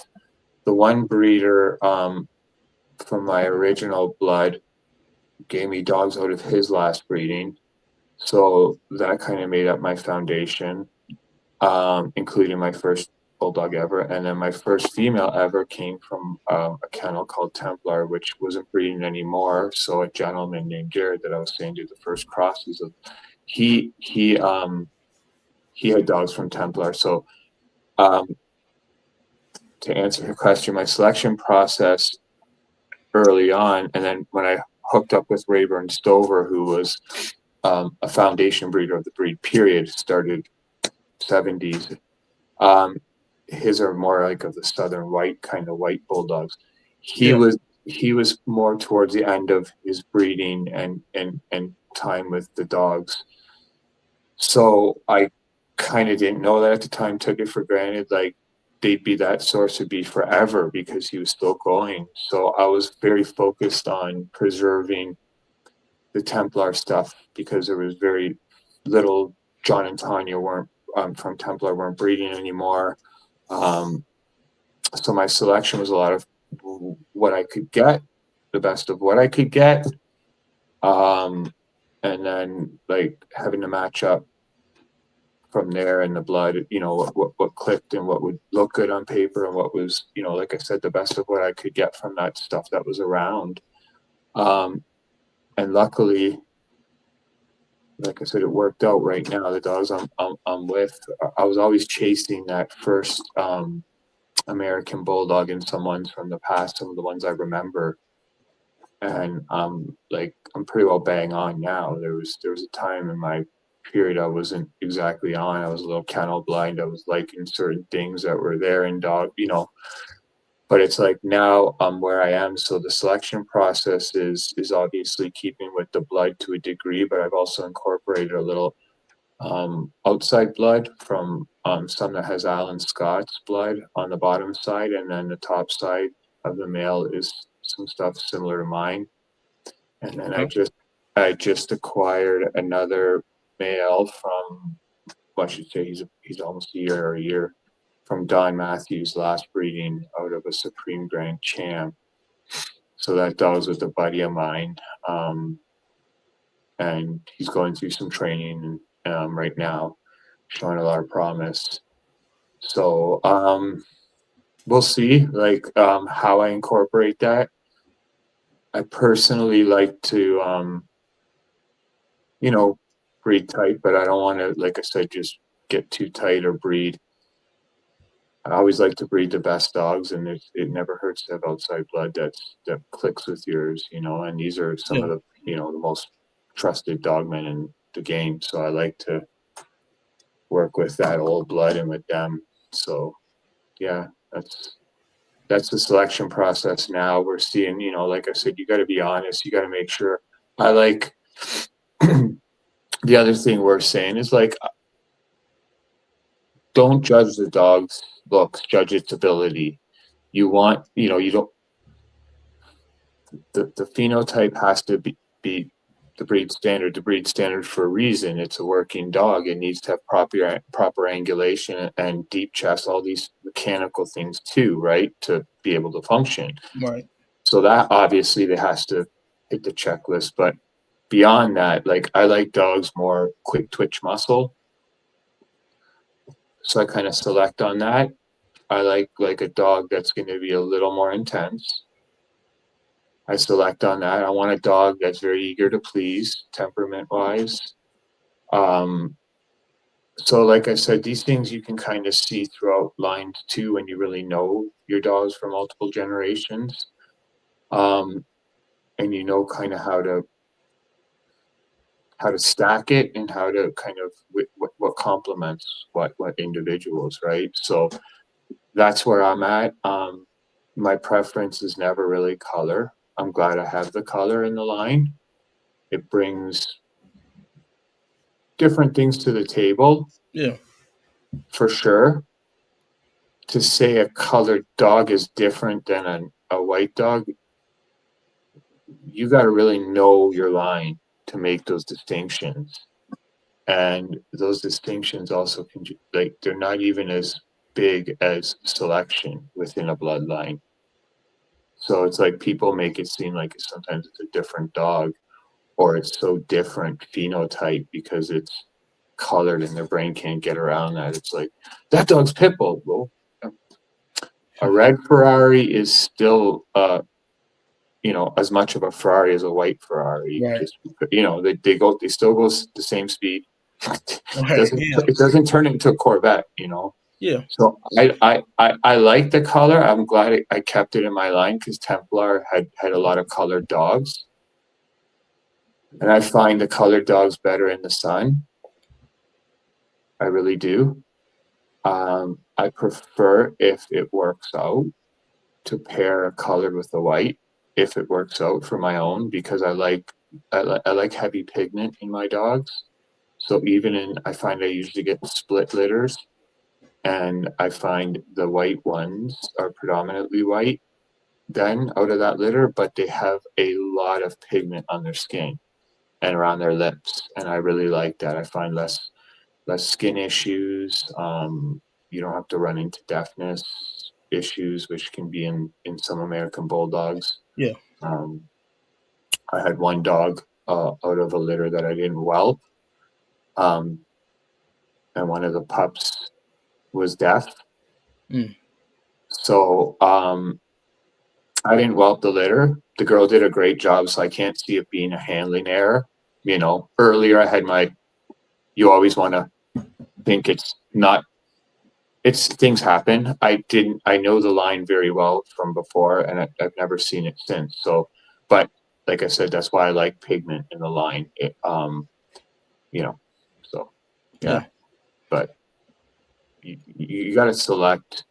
the one breeder from my original blood gave me dogs out of his last breeding. So that kind of made up my foundation, including my first bulldog ever. And then my first female ever came from a kennel called Templar, which wasn't breeding anymore. So a gentleman named Jared that I was saying did the first crosses of he he um he had dogs from Templar. So um to answer your question, my selection process early on, and then when I hooked up with Rayburn Stover, who was a foundation breeder of the breed period, started 70s. Um, his are more like of the southern white kind of white bulldogs. He Yeah. was he was more towards the end of his breeding and time with the dogs. So I kind of didn't know that at the time, took it for granted. Like they'd be that source would be forever because he was still going. So I was very focused on preserving the Templar stuff because there was very little. John and Tanya weren't from Templar weren't breeding anymore. Um, so my selection was a lot of what I could get, the best of what I could get, um, and then like having to match up from there in the blood. What clicked and what would look good on paper and what was like I said, the best of what I could get from that stuff that was around. Um, and luckily, like I said, it worked out right now. The dogs I'm with, I was always chasing that first American Bulldog and some ones from the past, some of the ones I remember. And like I'm pretty well bang on now. There was a time in my period I wasn't exactly on. I was a little kennel blind. I was liking certain things that were there in dog, but it's like now I'm where I am. So the selection process is obviously keeping with the blood to a degree, but I've also incorporated a little outside blood from some that has Alan Scott's blood on the bottom side, and then the top side of the male is some stuff similar to mine. And then I Okay. just acquired another male from, well, I should say he's almost a year from Don Matthews' last breeding out of a Supreme Grand Champ. So that dog's with a buddy of mine, and he's going through some training right now, showing a lot of promise. So we'll see, like how I incorporate that. I personally like to, you know, breed tight, but I don't want to, like I said, just get too tight or breed. I always like to breed the best dogs, and it never hurts to have outside blood that clicks with yours, you know. And these are some Yeah. of the, you know, the most trusted dogmen in the game. So I like to work with that old blood and with them. So yeah, that's the selection process now. We're seeing, you know, like I said, you got to be honest. You got to make sure. I like the other thing we're saying is like, don't judge the dog's looks, judge its ability. You want, you know, you don't, the phenotype has to be the breed standard for a reason. It's a working dog. It needs to have proper angulation and deep chest, all these mechanical things too, right? To be able to function. Right. So that obviously they has to hit the checklist. But beyond that, like I like dogs more quick twitch muscle. So I kind of select on that. I like a dog that's going to be a little more intense. I select on that. I want a dog that's very eager to please, temperament wise. Um, so, like I said, these things you can kind of see throughout lines too when you really know your dogs for multiple generations, and you know kind of how to stack it and how to kind of what complements what individuals, right? So that's where I'm at. My preference is never really color. I'm glad I have the color in the line. It brings different things to the table, Yeah. for sure. To say a colored dog is different than a white dog, you got to really know your line to make those distinctions. And those distinctions also can, like, they're not even as big as selection within a bloodline. So it's like people make it seem like sometimes it's a different dog, or it's so different phenotype because it's colored and their brain can't get around that. It's like that dog's pit bull. Well, a red Ferrari is still, you know, as much of a Ferrari as a white Ferrari. Right. Just, you know, they still go the same speed. it Right. doesn't Yeah. it doesn't turn into a Corvette, you know. Yeah. So I like the color. I'm glad I kept it in my line because Templar had a lot of colored dogs, and I find the colored dogs better in the sun. I really do. I prefer, if it works out, to pair a colored with a white, if it works out for my own, because I like heavy pigment in my dogs. So I find I usually get split litters, and I find the white ones are predominantly white then out of that litter, but they have a lot of pigment on their skin and around their lips, and I really like that. I find less skin issues. You don't have to run into deafness issues, which can be in some American bulldogs. Yeah. Um, I had one dog out of a litter that I didn't whelp, um, and one of the pups was deaf. Mm. So I didn't whelp the litter. The girl did a great job, so I can't see it being a handling error. You know, earlier I had you always want to think it's not, it's things happen. I know the line very well from before, and I've never seen it since. So, but like I said, that's why I like pigment in the line. You know, so yeah, Yeah. but you got to select.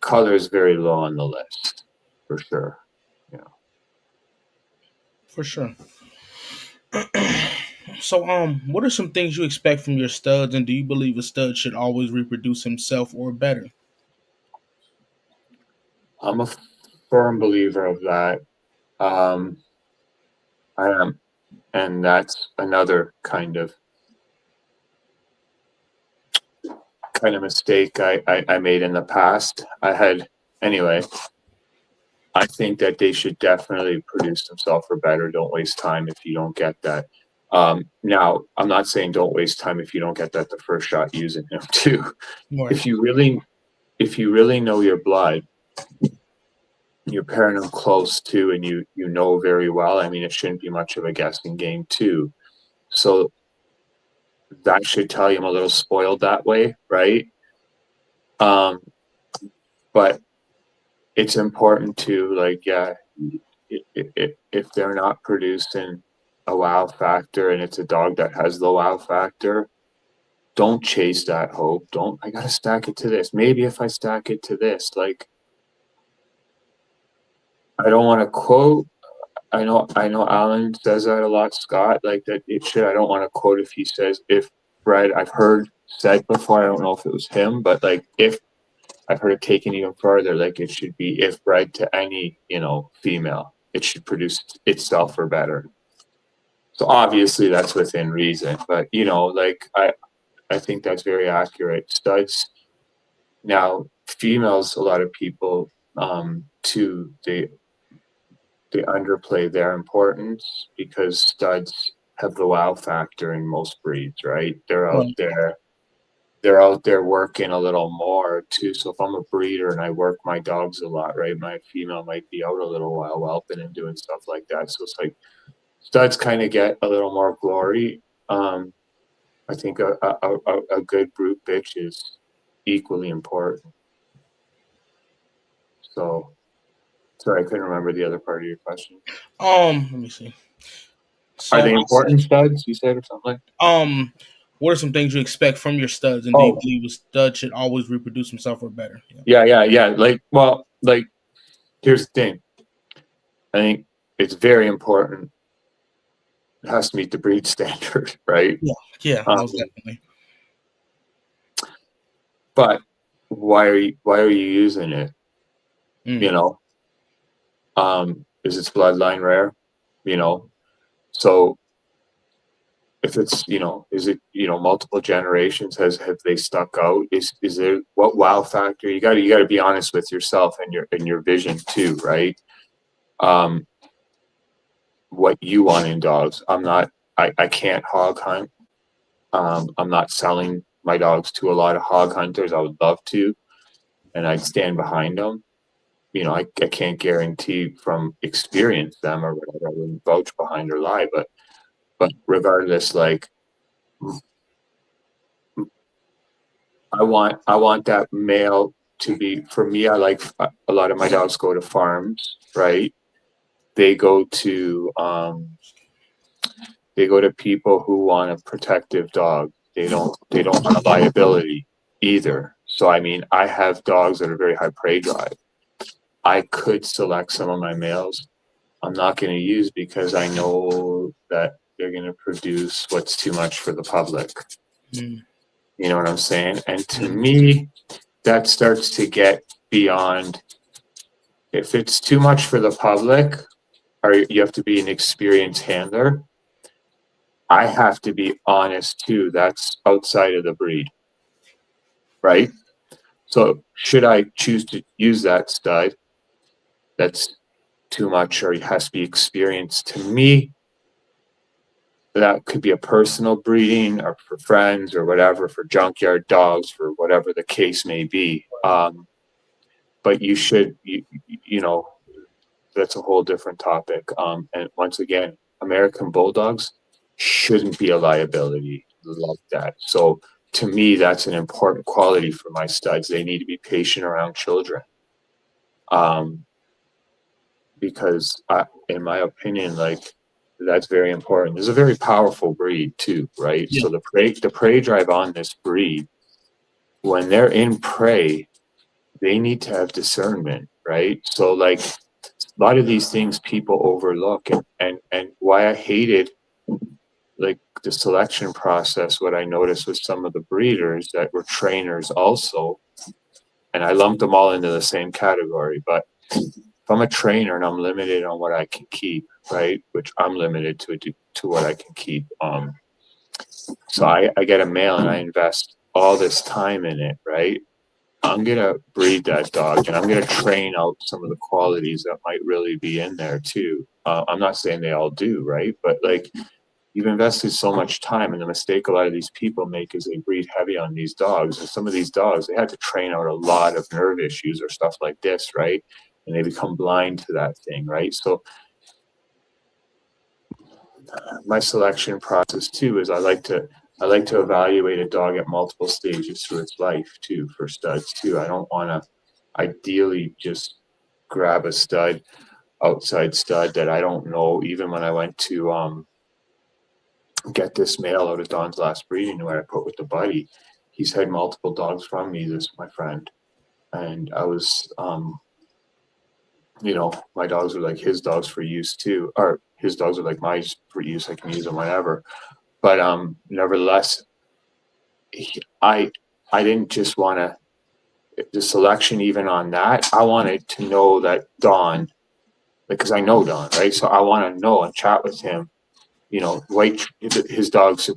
Color is very low on the list for sure. Yeah. For sure. So, what are some things you expect from your studs, and do you believe a stud should always reproduce himself or better? I'm a firm believer of that. Um, I am, and that's another kind of mistake I made in the past. I had, anyway. I think that they should definitely produce themselves for better. Don't waste time if you don't get that. Now, I'm not saying don't waste time if you don't get that the first shot using him too. Right. If you really know your blood, you're pairing them close too, and you know very well. I mean, it shouldn't be much of a guessing game too. So that should tell you I'm a little spoiled that way, right? Um, but it's important to like, yeah, if they're not producing a wow factor and it's a dog that has the wow factor, don't chase that hope. Don't, I gotta stack it to this. Maybe if I stack it to this, like, I don't want to quote. I know Alan says that a lot, Scott, like that it should. I don't want to quote if he says if bred. I've heard said before. I don't know if it was him, but like if I've heard it taken even further, like it should be if bred to any, female, it should produce itself or better. So obviously that's within reason, but like I think that's very accurate. Studs now, females, a lot of people too, they underplay their importance because studs have the wow factor in most breeds, right? Right. They're out there working a little more too. So if I'm a breeder and I work my dogs a lot, right, my female might be out a little while whelping and doing stuff like that. So it's like studs kind of get a little more glory. I think a good brute bitch is equally important. So sorry, I couldn't remember the other part of your question. Let me see. Are So they I said, important studs? You said or something like? um, what are some things you expect from your studs, and do you Oh, believe a stud should always reproduce himself or better? Yeah. yeah. Like, well, like here's the thing. I think it's very important. It has to meet the breed standard, right? Yeah. Yeah. Most Um, definitely. but why are you using it? Mm. You know, is its bloodline rare? You know, so if it's is it multiple generations have they stuck out? Is there what wow factor? You got to be honest with yourself and your vision too, right? Um, what you want in dogs. I can't hog hunt. I'm not selling my dogs to a lot of hog hunters. I would love to, and I'd stand behind them. I can't guarantee from experience them or whatever. I wouldn't vouch behind or lie, but regardless, like I want that male to be for me. I like a lot of my dogs go to farms, right? They go to people who want a protective dog. They don't want a liability either. So I mean, I have dogs that are very high prey drive. I could select some of my males. I'm not going to use because I know that they're going to produce what's too much for the public. Mm. You know what I'm saying? And to Mm. me, that starts to get beyond. If it's too much for the public, or you have to be an experienced handler, I have to be honest too. That's outside of the breed, right? So should I choose to use that stud that's too much or he has to be experienced? To me, that could be a personal breeding or for friends or whatever, for junkyard dogs, for whatever the case may be. But you should, that's a whole different topic. And once again, American Bulldogs shouldn't be a liability like that. So to me, that's an important quality for my studs. They need to be patient around children. Because in my opinion, like that's very important. It's a very powerful breed too, right? Yeah. So the prey drive on this breed, when they're in prey, they need to have discernment, right? So like a lot of these things people overlook, and why I hated like the selection process. What I noticed with some of the breeders that were trainers also, and I lumped them all into the same category, but if I'm a trainer and I'm limited on what I can keep, right, which I'm limited to what I can keep. So I get a male and I invest all this time in it, right? I'm gonna breed that dog, and I'm gonna train out some of the qualities that might really be in there too. I'm not saying they all do, right? But like, you've invested so much time, and the mistake a lot of these people make is they breed heavy on these dogs. And some of these dogs, they had to train out a lot of nerve issues or stuff like this, right? And they become blind to that thing, right? So my selection process too is I like to evaluate a dog at multiple stages through its life too, for studs too. I don't want to ideally just grab a stud, outside stud that I don't know. Even when I went to get this male out of Don's last breeding where I put with the buddy, he's had multiple dogs from me, this my friend. And I was my dogs are like his dogs for use too, or his dogs are like mine for use. I can use them whenever. But nevertheless, I didn't just want to the selection even on that. I wanted to know that Don, because I know Don, right? So I want to know and chat with him. His dog's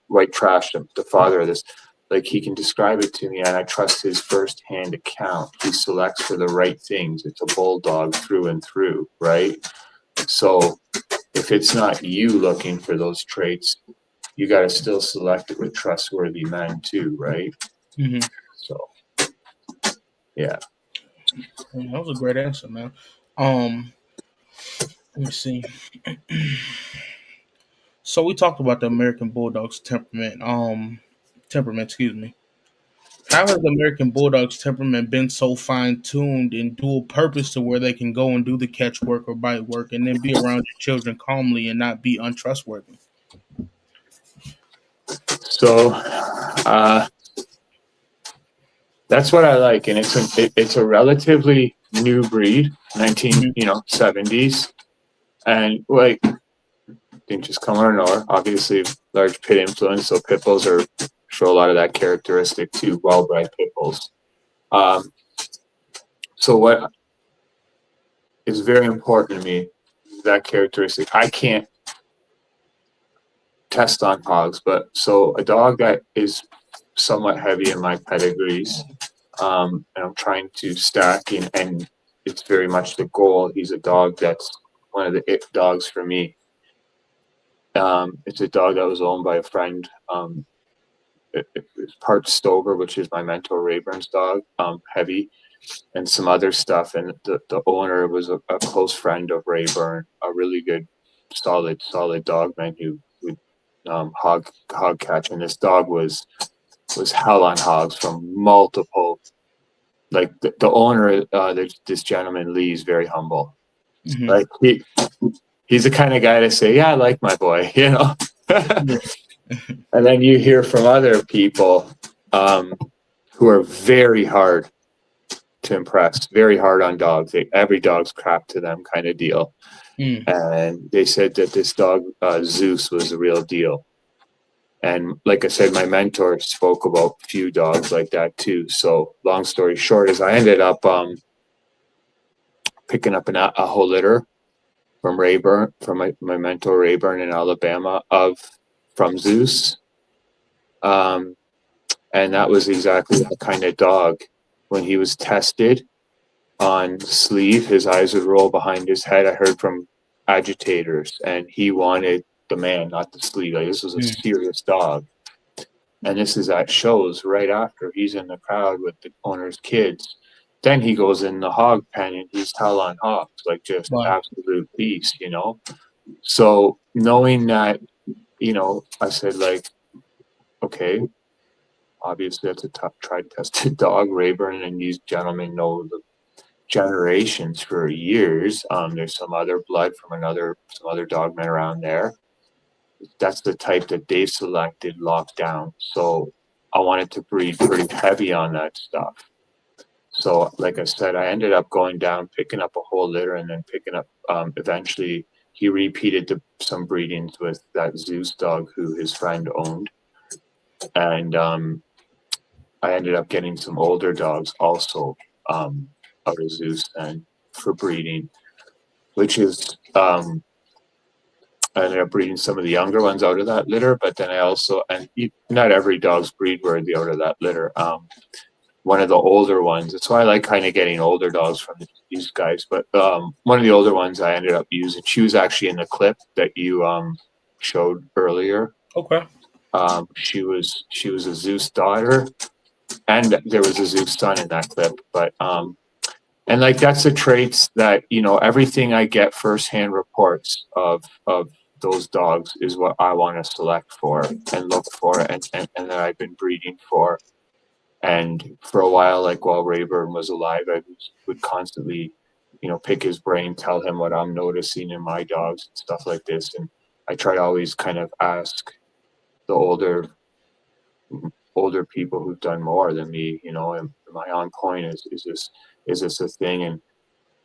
White Trash, the father of this. Like, he can describe it to me, and I trust his firsthand account. He selects for the right things. It's a bulldog through and through, right? So if it's not you looking for those traits, you got to still select it with trustworthy men too, right? Mm-hmm. So, yeah. That was a great answer, man. Let me see. So we talked about the American Bulldog's temperament. Excuse me. How has the American Bulldog's temperament been so fine tuned and dual purpose to where they can go and do the catch work or bite work and then be around your children calmly and not be untrustworthy? So, that's what I like, and it's a relatively new breed, 1970s, and like, didn't just come out of nowhere. Obviously, large pit influence, so pit bulls show a lot of that characteristic too. Well-bred pit bulls. So what is very important to me, that characteristic. I can't test on hogs, but so a dog that is somewhat heavy in my pedigrees, and I'm trying to stack and it's very much the goal. He's a dog that's one of the it dogs for me. It's a dog that was owned by a friend. It's part Stover, which is my mentor Rayburn's dog, heavy, and some other stuff. And the owner was a close friend of Rayburn, a really good, solid dog man who would hog catch. And this dog was hell on hogs from multiple. Like the owner, this gentleman Lee, is very humble. Mm-hmm. Like he's the kind of guy to say, "Yeah, I like my boy," you know. And then you hear from other people who are very hard to impress, very hard on dogs. Every dog's crap to them, kind of deal. And they said that this dog Zeus was the real deal. And like I said, my mentor spoke about a few dogs like that too. So long story short is I ended up picking up a whole litter from Rayburn, from my mentor Rayburn in Alabama, from Zeus. And that was exactly that kind of dog. When he was tested on sleeve, his eyes would roll behind his head. I heard from agitators, and he wanted the man, not the sleeve. Like, this was a serious dog. And this is at shows right after he's in the crowd with the owner's kids. Then he goes in the hog pen and he's hell on hogs, like just absolute beast, you know. So knowing that, I said, like, okay, obviously that's a tough, tried, tested dog. Rayburn and these gentlemen know the generations for years. There's some other blood from some other dogmen around there. That's the type that they've selected, locked down. So I wanted to breed pretty heavy on that stuff. So like I said, I ended up going down, picking up a whole litter, and then picking up, eventually he repeated some breedings with that Zeus dog who his friend owned. And I ended up getting some older dogs also out of Zeus and for breeding, which is I ended up breeding some of the younger ones out of that litter, but then I also, and not every dog's breed worthy out of that litter. one of the older ones. That's why I like kind of getting older dogs from these guys. But one of the older ones I ended up using, she was actually in the clip that you showed earlier. Okay. She was a Zeus daughter, and there was a Zeus son in that clip. But and like that's the traits that, you know, everything I get firsthand reports of those dogs is what I want to select for and look for, and that I've been breeding for. And for a while, like while Rayburn was alive, would constantly, you know, pick his brain, tell him what I'm noticing in my dogs and stuff like this. And I try to always kind of ask the older people who've done more than me, you know, am I on point? Is this a thing? And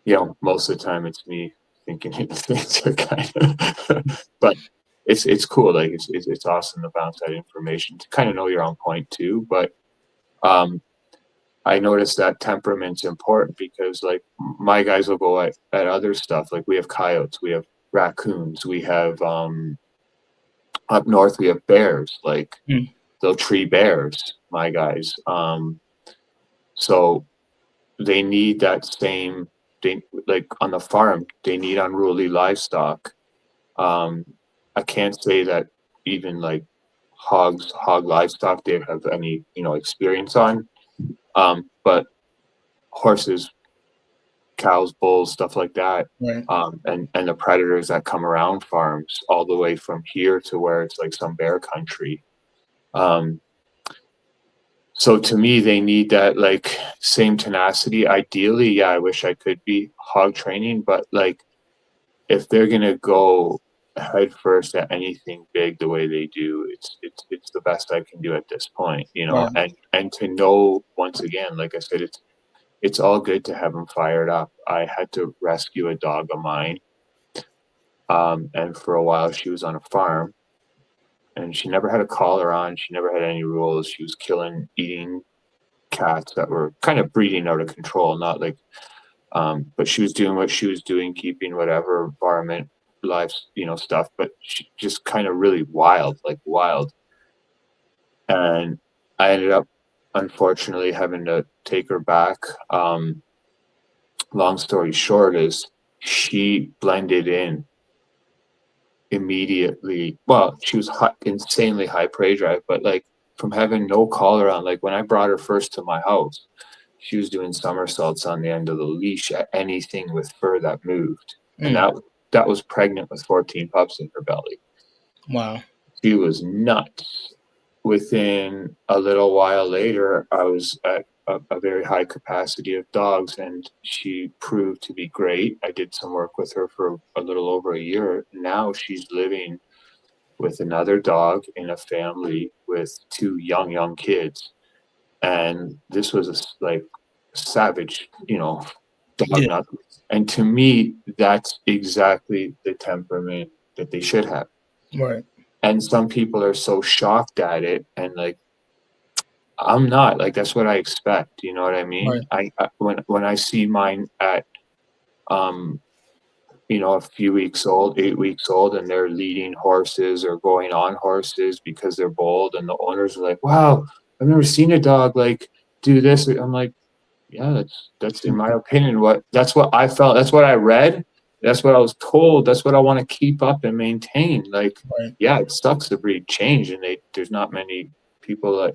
you know, most of the time it's me thinking things are kind of, but it's cool. Like it's awesome to bounce that information to kind of know you're on point too. But I noticed that temperament's important because like my guys will go at other stuff. Like we have coyotes, we have raccoons, we have up north we have bears. Like they'll tree bears, my guys. So they need that same. They like on the farm. They need unruly livestock. I can't say that even like hog livestock they have any, you know, experience on. But horses, cows, bulls, stuff like that, Right. and the predators that come around farms all the way from here to where it's like some bear country. So to me, they need that like same tenacity. Ideally, yeah, I wish I could be hog training, but like if they're gonna go head first at anything big the way they do, it's the best I can do at this point, you know. Right. And to know, once again, like I said, it's all good to have them fired up. I had to rescue a dog of mine, and for a while she was on a farm, and she never had a collar on. She never had any rules. She was killing, eating cats that were kind of breeding out of control, not like but she was doing what she was doing, keeping whatever environment, life, you know, stuff, but she just kind of really wild, like wild. And I ended up unfortunately having to take her back. Long story short is she blended in immediately. Well, she was insanely high prey drive, but like from having no collar on, like when I brought her first to my house, she was doing somersaults on the end of the leash at anything with fur that moved. And that was pregnant with 14 pups in her belly. Wow. She was nuts. Within a little while later, I was at a very high capacity of dogs, and she proved to be great. I did some work with her for a little over a year. Now she's living with another dog in a family with two young kids. And this was like savage, you know, dog nut. And to me, that's exactly the temperament that they should have. Right. And some people are so shocked at it, and like I'm not. Like that's what I expect. You know what I mean? Right. I when I see mine at you know, a few weeks old, 8 weeks old, and they're leading horses or going on horses because they're bold, and the owners are like, "Wow, I've never seen a dog like do this." I'm like, "Yeah, that's in my opinion that's what I felt. That's what I read. That's what I was told. That's what I want to keep up and maintain." Like, Right. yeah, it sucks the breed change, and there's not many people that,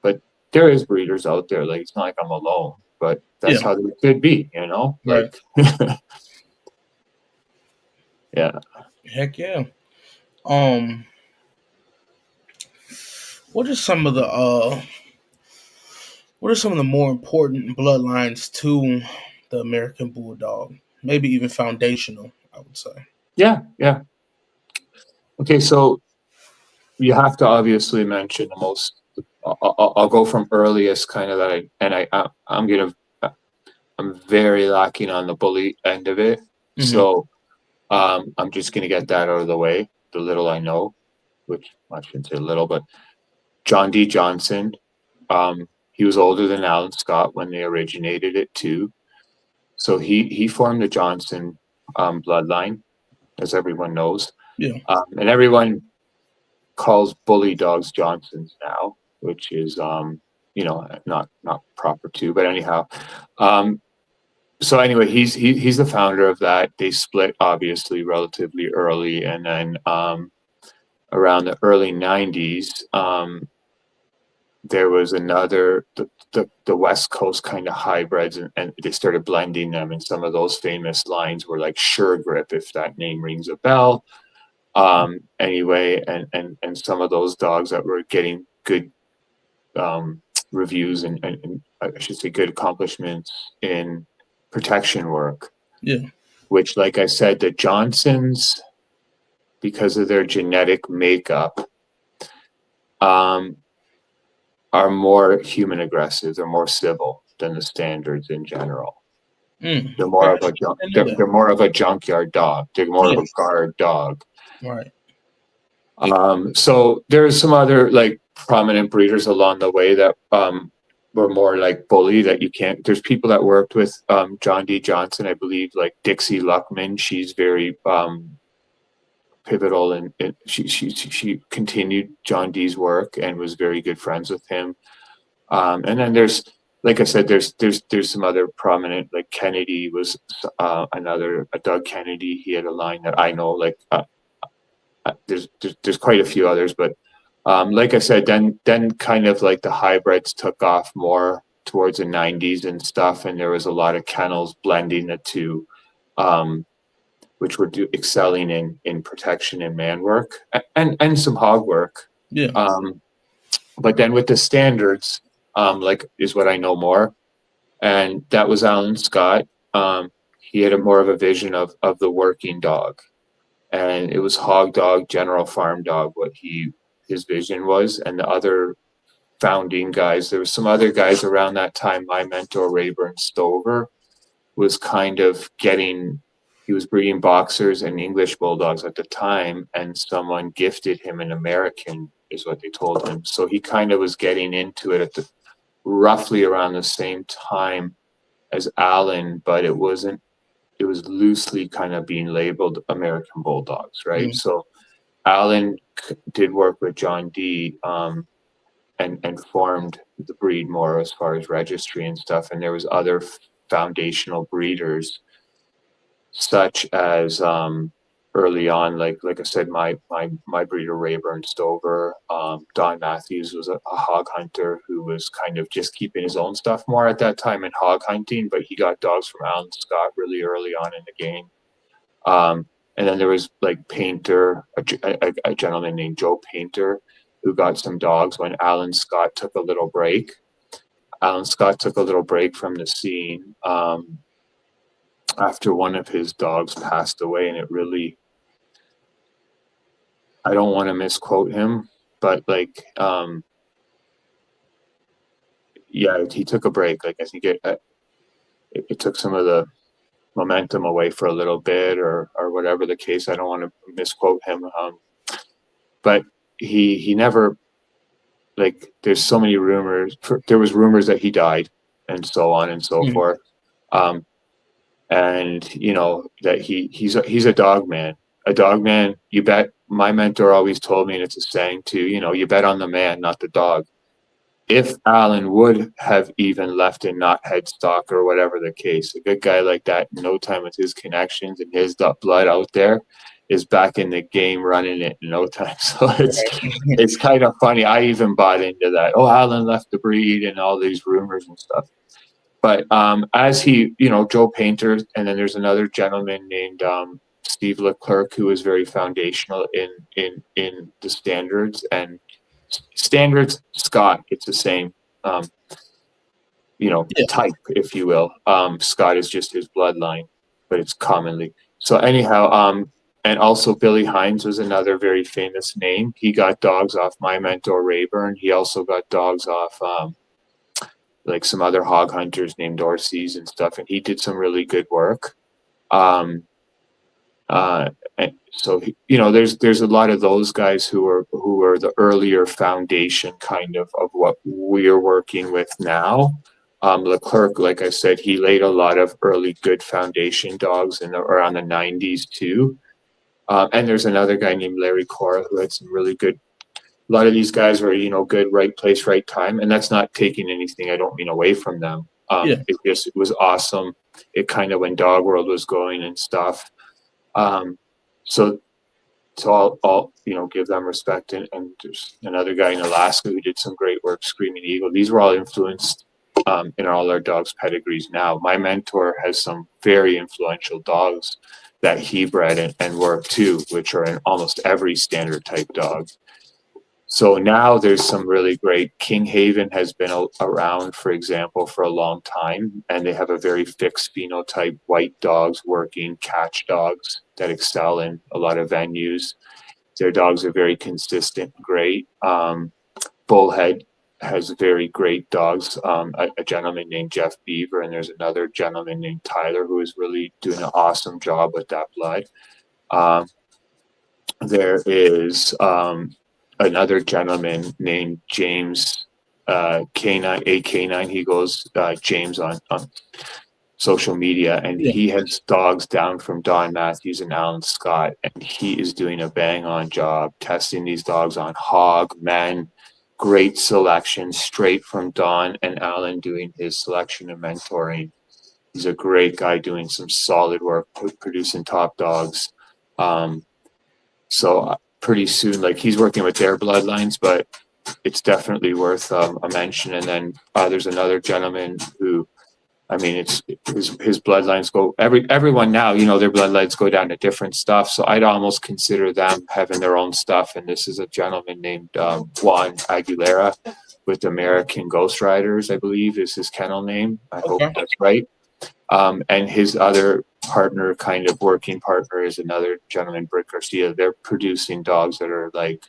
but there is breeders out there. Like, it's not like I'm alone, but that's Yeah. how they could be, you know, Right. like. Yeah. Heck yeah. Um, what are some of the what are some of the more important bloodlines to the American Bulldog? Maybe even foundational, I would say. Yeah. Okay, so you have to obviously mention the most. I'll go from earliest kind of that I'm very lacking on the bully end of it. So I'm just gonna get that out of the way. The little I know, which I shouldn't say little, but John D. Johnson. He was older than Alan Scott when they originated it too. So he formed the Johnson bloodline, as everyone knows. Yeah. And everyone calls bully dogs Johnsons now, which is not proper to, but anyhow. So anyway, he's the founder of that. They split obviously relatively early, and then around the early '90s, there was another the West Coast kind of hybrids, and they started blending them. And some of those famous lines were like Sure Grip, if that name rings a bell. Anyway, and some of those dogs that were getting good reviews and I should say good accomplishments in protection work. Yeah. Which, like I said, the Johnsons, because of their genetic makeup, are more human aggressive. They're more civil than the standards in general. They're more of a they're more of a junkyard dog. They're more of a guard dog. Right. So there's some other like prominent breeders along the way that were more like bully that you can't. There's people that worked with John D. Johnson, I believe, like Dixie Luckman. She's very pivotal, and she continued John D's work and was very good friends with him. And then there's, like I said, there's some other prominent, like Kennedy was another, Doug Kennedy. He had a line that I know, like there's quite a few others, but like I said, then kind of like the hybrids took off more towards the '90s and stuff, and there was a lot of kennels blending the two, which were excelling in protection and man work and some hog work. Yeah. But then with the standards, like is what I know more, and that was Alan Scott. He had more of a vision of the working dog, and it was hog dog, general farm dog, what his vision was. And the other founding guys, there were some other guys around that time. My mentor Rayburn Stover was kind of he was breeding boxers and English bulldogs at the time, and someone gifted him an American, is what they told him. So he kind of was getting into it at roughly around the same time as Alan, but it was loosely kind of being labeled American Bulldogs, right? Mm-hmm. So Alan did work with John D. And formed the breed more as far as registry and stuff. And there was other foundational breeders, such as early on, like I said, my breeder Rayburn Stover. Don Matthews was a hog hunter who was kind of just keeping his own stuff more at that time in hog hunting, but he got dogs from Alan Scott really early on in the game. And then there was like Painter, a gentleman named Joe Painter, who got some dogs when Alan Scott took a little break. Alan Scott took a little break from the scene after one of his dogs passed away, and it really, I don't want to misquote him, but like, yeah, he took a break. Like I think it took some of the momentum away for a little bit, or whatever the case. I don't want to misquote him, but he never, like, there's so many rumors. There was rumors that he died, and so on and so forth. And you know that he's a dog man. A dog man, you bet. My mentor always told me, and it's a saying too, you know, you bet on the man, not the dog. If Alan would have even left in not headstock or whatever the case, a good guy like that, in no time with his connections and his blood out there, is back in the game running it in no time. So it's kind of funny. I even bought into that. Oh, Alan left the breed and all these rumors and stuff. But as he, you know, Joe Painter, and then there's another gentleman named Steve Leclerc, who was very foundational in the standards and standards. Scott, it's the same, you know, type, if you will. Scott is just his bloodline, but it's commonly. So anyhow, and also Billy Hines was another very famous name. He got dogs off my mentor Rayburn. He also got dogs off like some other hog hunters named Dorsey's and stuff, and he did some really good work. And so you know, there's a lot of those guys who are the earlier foundation kind of what we're working with now. Leclerc, like I said, he laid a lot of early good foundation dogs around the '90s too. And there's another guy named Larry Cora who had some really good lot of these guys were, good, right place, right time. And that's not taking anything, I don't mean, away from them. Yeah. It was awesome. It kind of, when Dog World was going and stuff. Um, so, I'll give them respect. And there's another guy in Alaska who did some great work, Screaming Eagle. These were all influenced in all our dogs' pedigrees now. My mentor has some very influential dogs that he bred and worked too, which are in almost every standard type dog. So now there's some really great. King Haven has been around, for example, for a long time, and they have a very fixed phenotype, white dogs, working catch dogs that excel in a lot of venues. Their dogs are very consistent, great. Bullhead has very great dogs. A gentleman named Jeff Beaver, and there's another gentleman named Tyler who is really doing an awesome job with that blood. There is another gentleman named James K9, AK9. He goes James on social media, and he has dogs down from Don Matthews and Alan Scott, and he is doing a bang-on job testing these dogs on hog, men. Great selection straight from Don and Alan doing his selection and mentoring. He's a great guy doing some solid work, producing top dogs. So pretty soon, like, he's working with their bloodlines, but it's definitely worth a mention. And then there's another gentleman who, I mean, it's his bloodlines go everyone now, their bloodlines go down to different stuff. So I'd almost consider them having their own stuff. And this is a gentleman named Juan Aguilera with American Ghost Riders, I believe is his kennel name. I hope that's right. And his other partner, kind of working partner, is another gentleman, Brick Garcia. They're producing dogs that are like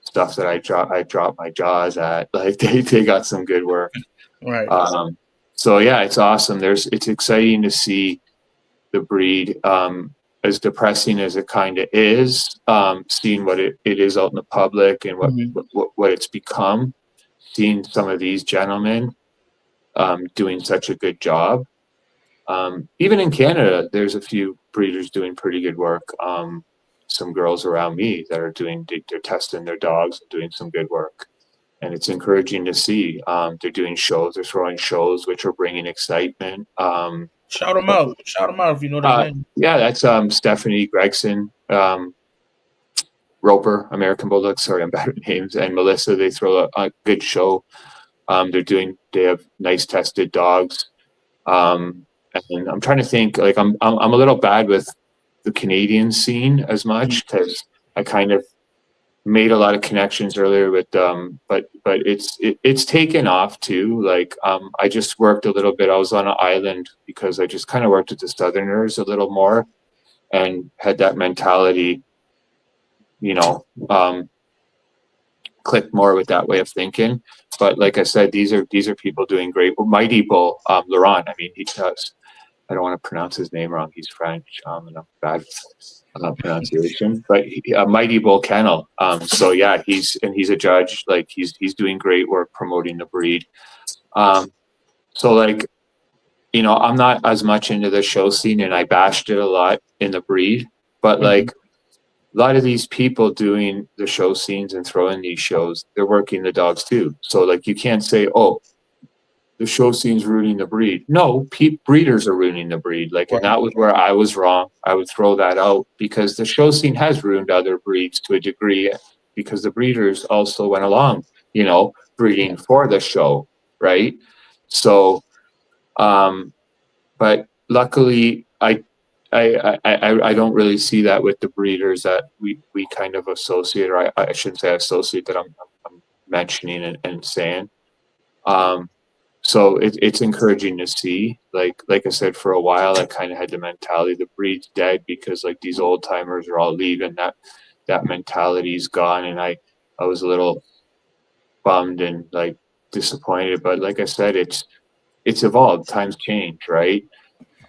stuff that I drop my jaws at. Like they got some good work. Right. So yeah, it's awesome. It's exciting to see the breed, as depressing as it kind of is, seeing what it is out in the public and what it's become, seeing some of these gentlemen doing such a good job. Even in Canada, there's a few breeders doing pretty good work. Some girls around me that are they're testing their dogs and doing some good work. And it's encouraging to see. They're doing shows, they're throwing shows, which are bringing excitement. Shout them out. Shout them out if you know their name. Yeah, that's Stephanie Gregson, Roper, American Bulldog. Sorry, I'm bad at names. And Melissa, they throw a good show. They have nice tested dogs. And I'm trying to think, like, I'm a little bad with the Canadian scene as much, because I kind of made a lot of connections earlier with but it's taken off too. Like, I just worked a little bit. I was on an island because I just kind of worked with the Southerners a little more and had that mentality, click more with that way of thinking. But like I said, these are people doing great. Well, Mighty Bull, Laurent, I mean, he does. I don't want to pronounce his name wrong. He's French, and I'm bad pronunciation. But Mighty Bull Kennel. So yeah, he's a judge. Like, he's doing great work promoting the breed. So, like, I'm not as much into the show scene, and I bashed it a lot in the breed. But like, a lot of these people doing the show scenes and throwing these shows, they're working the dogs too. So, like, you can't say, oh, the show scene's ruining the breed. No, breeders are ruining the breed. Like, and that was where I was wrong. I would throw that out, because the show scene has ruined other breeds to a degree, because the breeders also went along, breeding for the show, right? So, but luckily, I don't really see that with the breeders that we kind of associate, or I shouldn't say associate, that I'm mentioning and saying. So it's encouraging to see. Like I said, for a while I kind of had the mentality the breed's dead, because like these old timers are all leaving. That mentality's gone, and I was a little bummed and like disappointed. But like I said, it's evolved. Times change, right?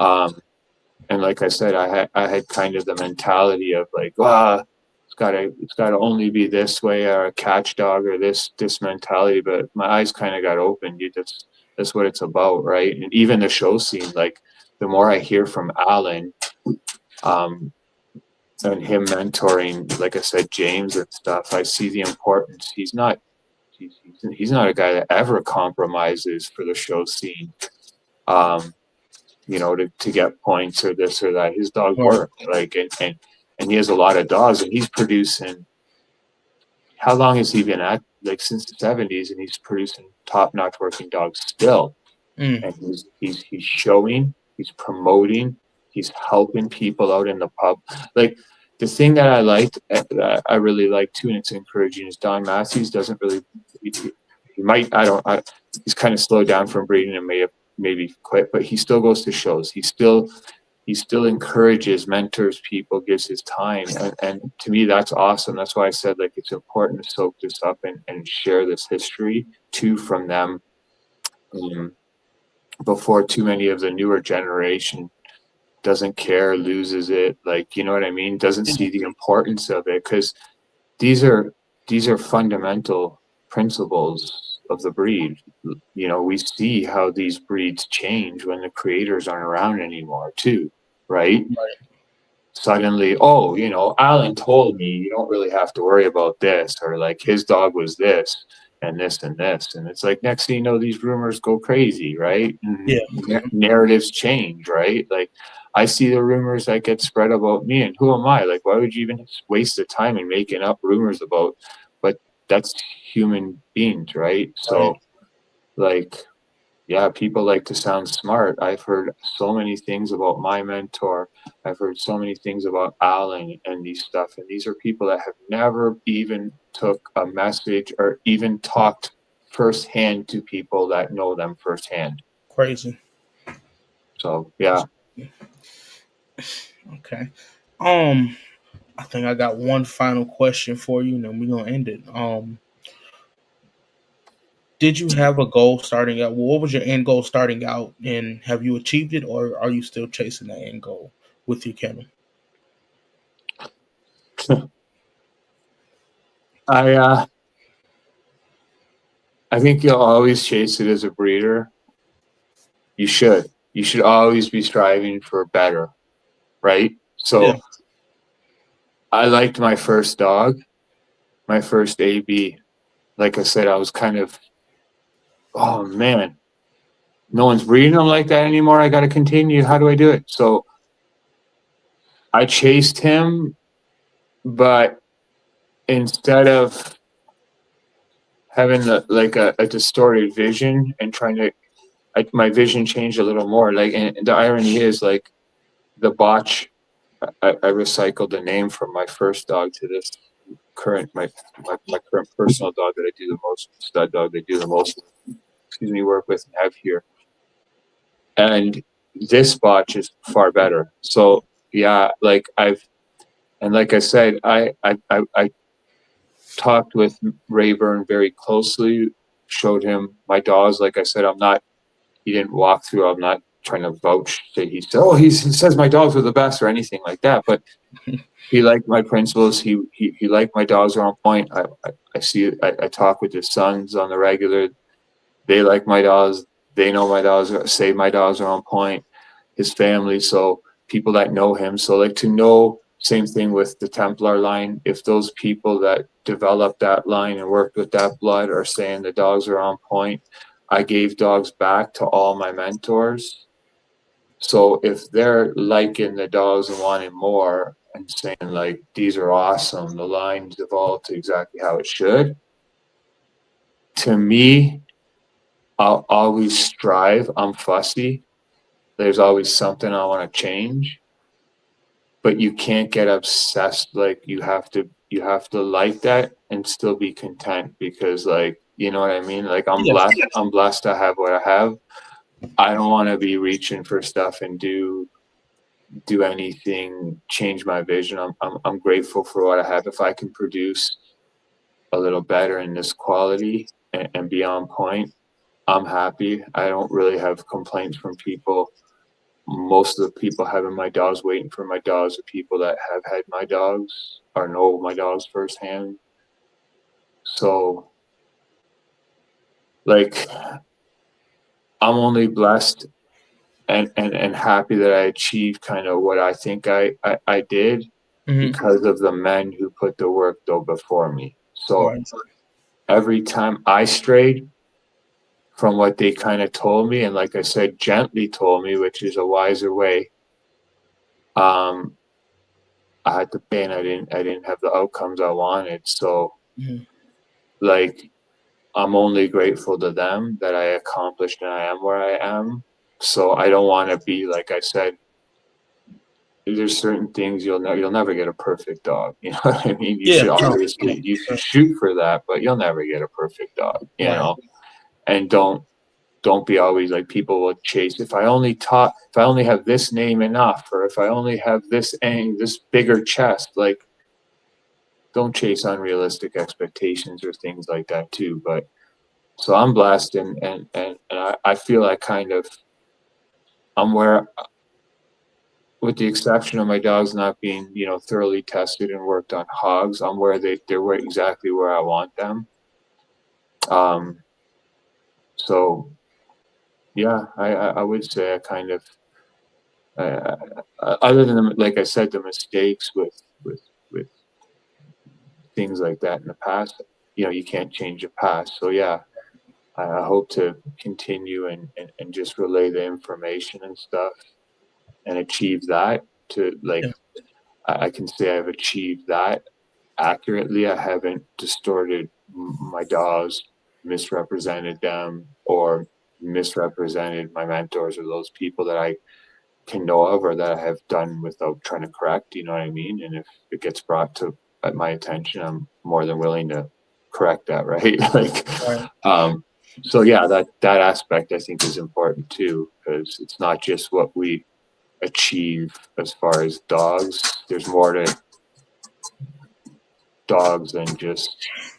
And like I said, I had kind of the mentality of like, it's gotta only be this way, or a catch dog, or this mentality. But my eyes kind of got opened. That's what it's about, right? And even the show scene, like, the more I hear from Alan, and him mentoring, like I said, James and stuff, I see the importance. He's not a guy that ever compromises for the show scene. To get points or this or that. His dogs Right. work. And he has a lot of dogs, and he's producing. How long has he been at? Like since the 70s, and he's producing top-notch working dogs still. Mm. And he's showing, he's promoting, he's helping people out in the pub. Like the thing that I really like too, and it's encouraging, is Don Matthews doesn't really. He might. He's kind of slowed down from breeding and may have maybe quit, but he still goes to shows. He still encourages, mentors people, gives his time, and to me that's awesome. That's why I said like it's important to soak this up and share this history too from them. Before too many of the newer generation doesn't care, loses it, like, you know what I mean, doesn't see the importance of it, because these are fundamental principles of the breed. We see how these breeds change when the creators aren't around anymore too, right? Right. Suddenly, Alan told me you don't really have to worry about this, or like his dog was this and this and this, and it's like next thing you know, these rumors go crazy, right? And Yeah. narratives change, right? Like I see the rumors that get spread about me, and who am I? Like, why would you even waste the time in making up rumors about? But that's human beings, right? Right. So, like, yeah, people like to sound smart. I've heard so many things about my mentor. I've heard so many things about Alan and these stuff. And these are people that have never even took a message or even talked firsthand to people that know them firsthand. Crazy. So yeah. Okay. I think I got one final question for you, and then we're gonna end it. Did you have a goal starting out? What was your end goal starting out, and have you achieved it, or are you still chasing that end goal with your kennel? I I think you'll always chase it as a breeder. You should. You should always be striving for better, right? Yeah. So I liked my first dog, my first AB. Like I said, I was kind of, oh man, no one's breeding them like that anymore. I got to continue. How do I do it? So I chased him, but instead of having a distorted vision and trying to, my vision changed a little more. Like, and the irony is, like, the botch. I recycled the name from my first dog to this current my current personal dog that I do the most, stud dog that I do the most. Excuse me, work with and have here. And this botch is far better. So yeah, like like I said, I talked with Rayburn very closely, showed him my dogs. Like I said, he didn't walk through. I'm not trying to vouch that he said, he says my dogs are the best or anything like that. But he liked my principles. He liked my dogs are on point. I see, I talk with his sons on the regular. They like my dogs. They know my dogs, say my dogs are on point. His family, so people that know him. So like to know, same thing with the Templar line. If those people that developed that line and worked with that blood are saying the dogs are on point, I gave dogs back to all my mentors. So if they're liking the dogs and wanting more and saying like these are awesome, the line developed to exactly how it should. To me, I'll always strive. I'm fussy. There's always something I want to change, but you can't get obsessed. Like you have to like that and still be content, because like, you know what I mean? Like Yes. I'm blessed to have what I have. I don't want to be reaching for stuff and do anything, change my vision. I'm grateful for what I have. If I can produce a little better in this quality and be on point, I'm happy. I don't really have complaints from people. Most of the people having my dogs, waiting for my dogs, are people that have had my dogs or know my dogs firsthand. So, like, I'm only blessed and happy that I achieved kind of what I think I did. Mm-hmm. because of the men who put the work though before me. So Right. every time I strayed from what they kind of told me, and like I said, gently told me, which is a wiser way, um, I had to pay, and I didn't have the outcomes I wanted. So Mm-hmm. like I'm only grateful to them that I accomplished and I am where I am. So I don't want to be, like I said, there's certain things you'll never get a perfect dog. You know what I mean? You Yeah. should No. obviously you should shoot for that, but you'll never get a perfect dog. Right. And don't be always like people will chase. If I only have this name enough, or if I only have this bigger chest, like don't chase unrealistic expectations or things like that too. But so I'm blessed, and I feel like kind of I'm where, with the exception of my dogs not being, thoroughly tested and worked on hogs, I'm where they're where exactly where I want them. Um, so yeah, I would say I kind of, uh, other than like I said, the mistakes with things like that in the past, you can't change the past. So yeah, I hope to continue and just relay the information and stuff and achieve that to like Yeah. I can say I've achieved that accurately. I haven't distorted my dogs, misrepresented them, or misrepresented my mentors or those people that I can know of or that I have done without trying to correct. You know what I mean? And if it gets brought to at my attention, I'm more than willing to correct that. Right? Like, Right. um, so yeah, that aspect I think is important too, because it's not just what we achieve as far as dogs. There's more to dogs than just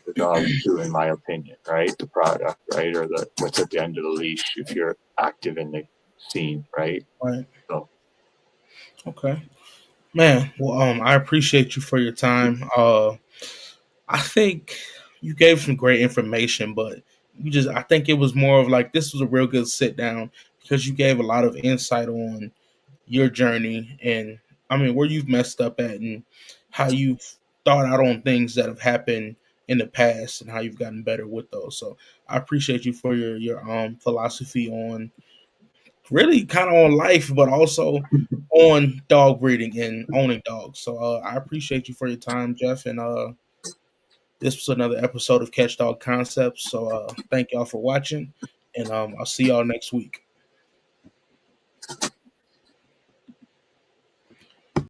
the dog too, in my opinion, right? The product, right? Or the what's at the end of the leash if you're active in the scene, right? Right. So Okay. Man, well, I appreciate you for your time. I think you gave some great information, but I think it was more of like this was a real good sit down because you gave a lot of insight on your journey and I mean where you've messed up at and how you've thought out on things that have happened in the past and how you've gotten better with those. So I appreciate you for your philosophy on really kind of on life, but also on dog breeding and owning dogs. So I appreciate you for your time, Jeff, and this was another episode of Catch Dog Concepts. So thank y'all for watching, and I'll see y'all next week.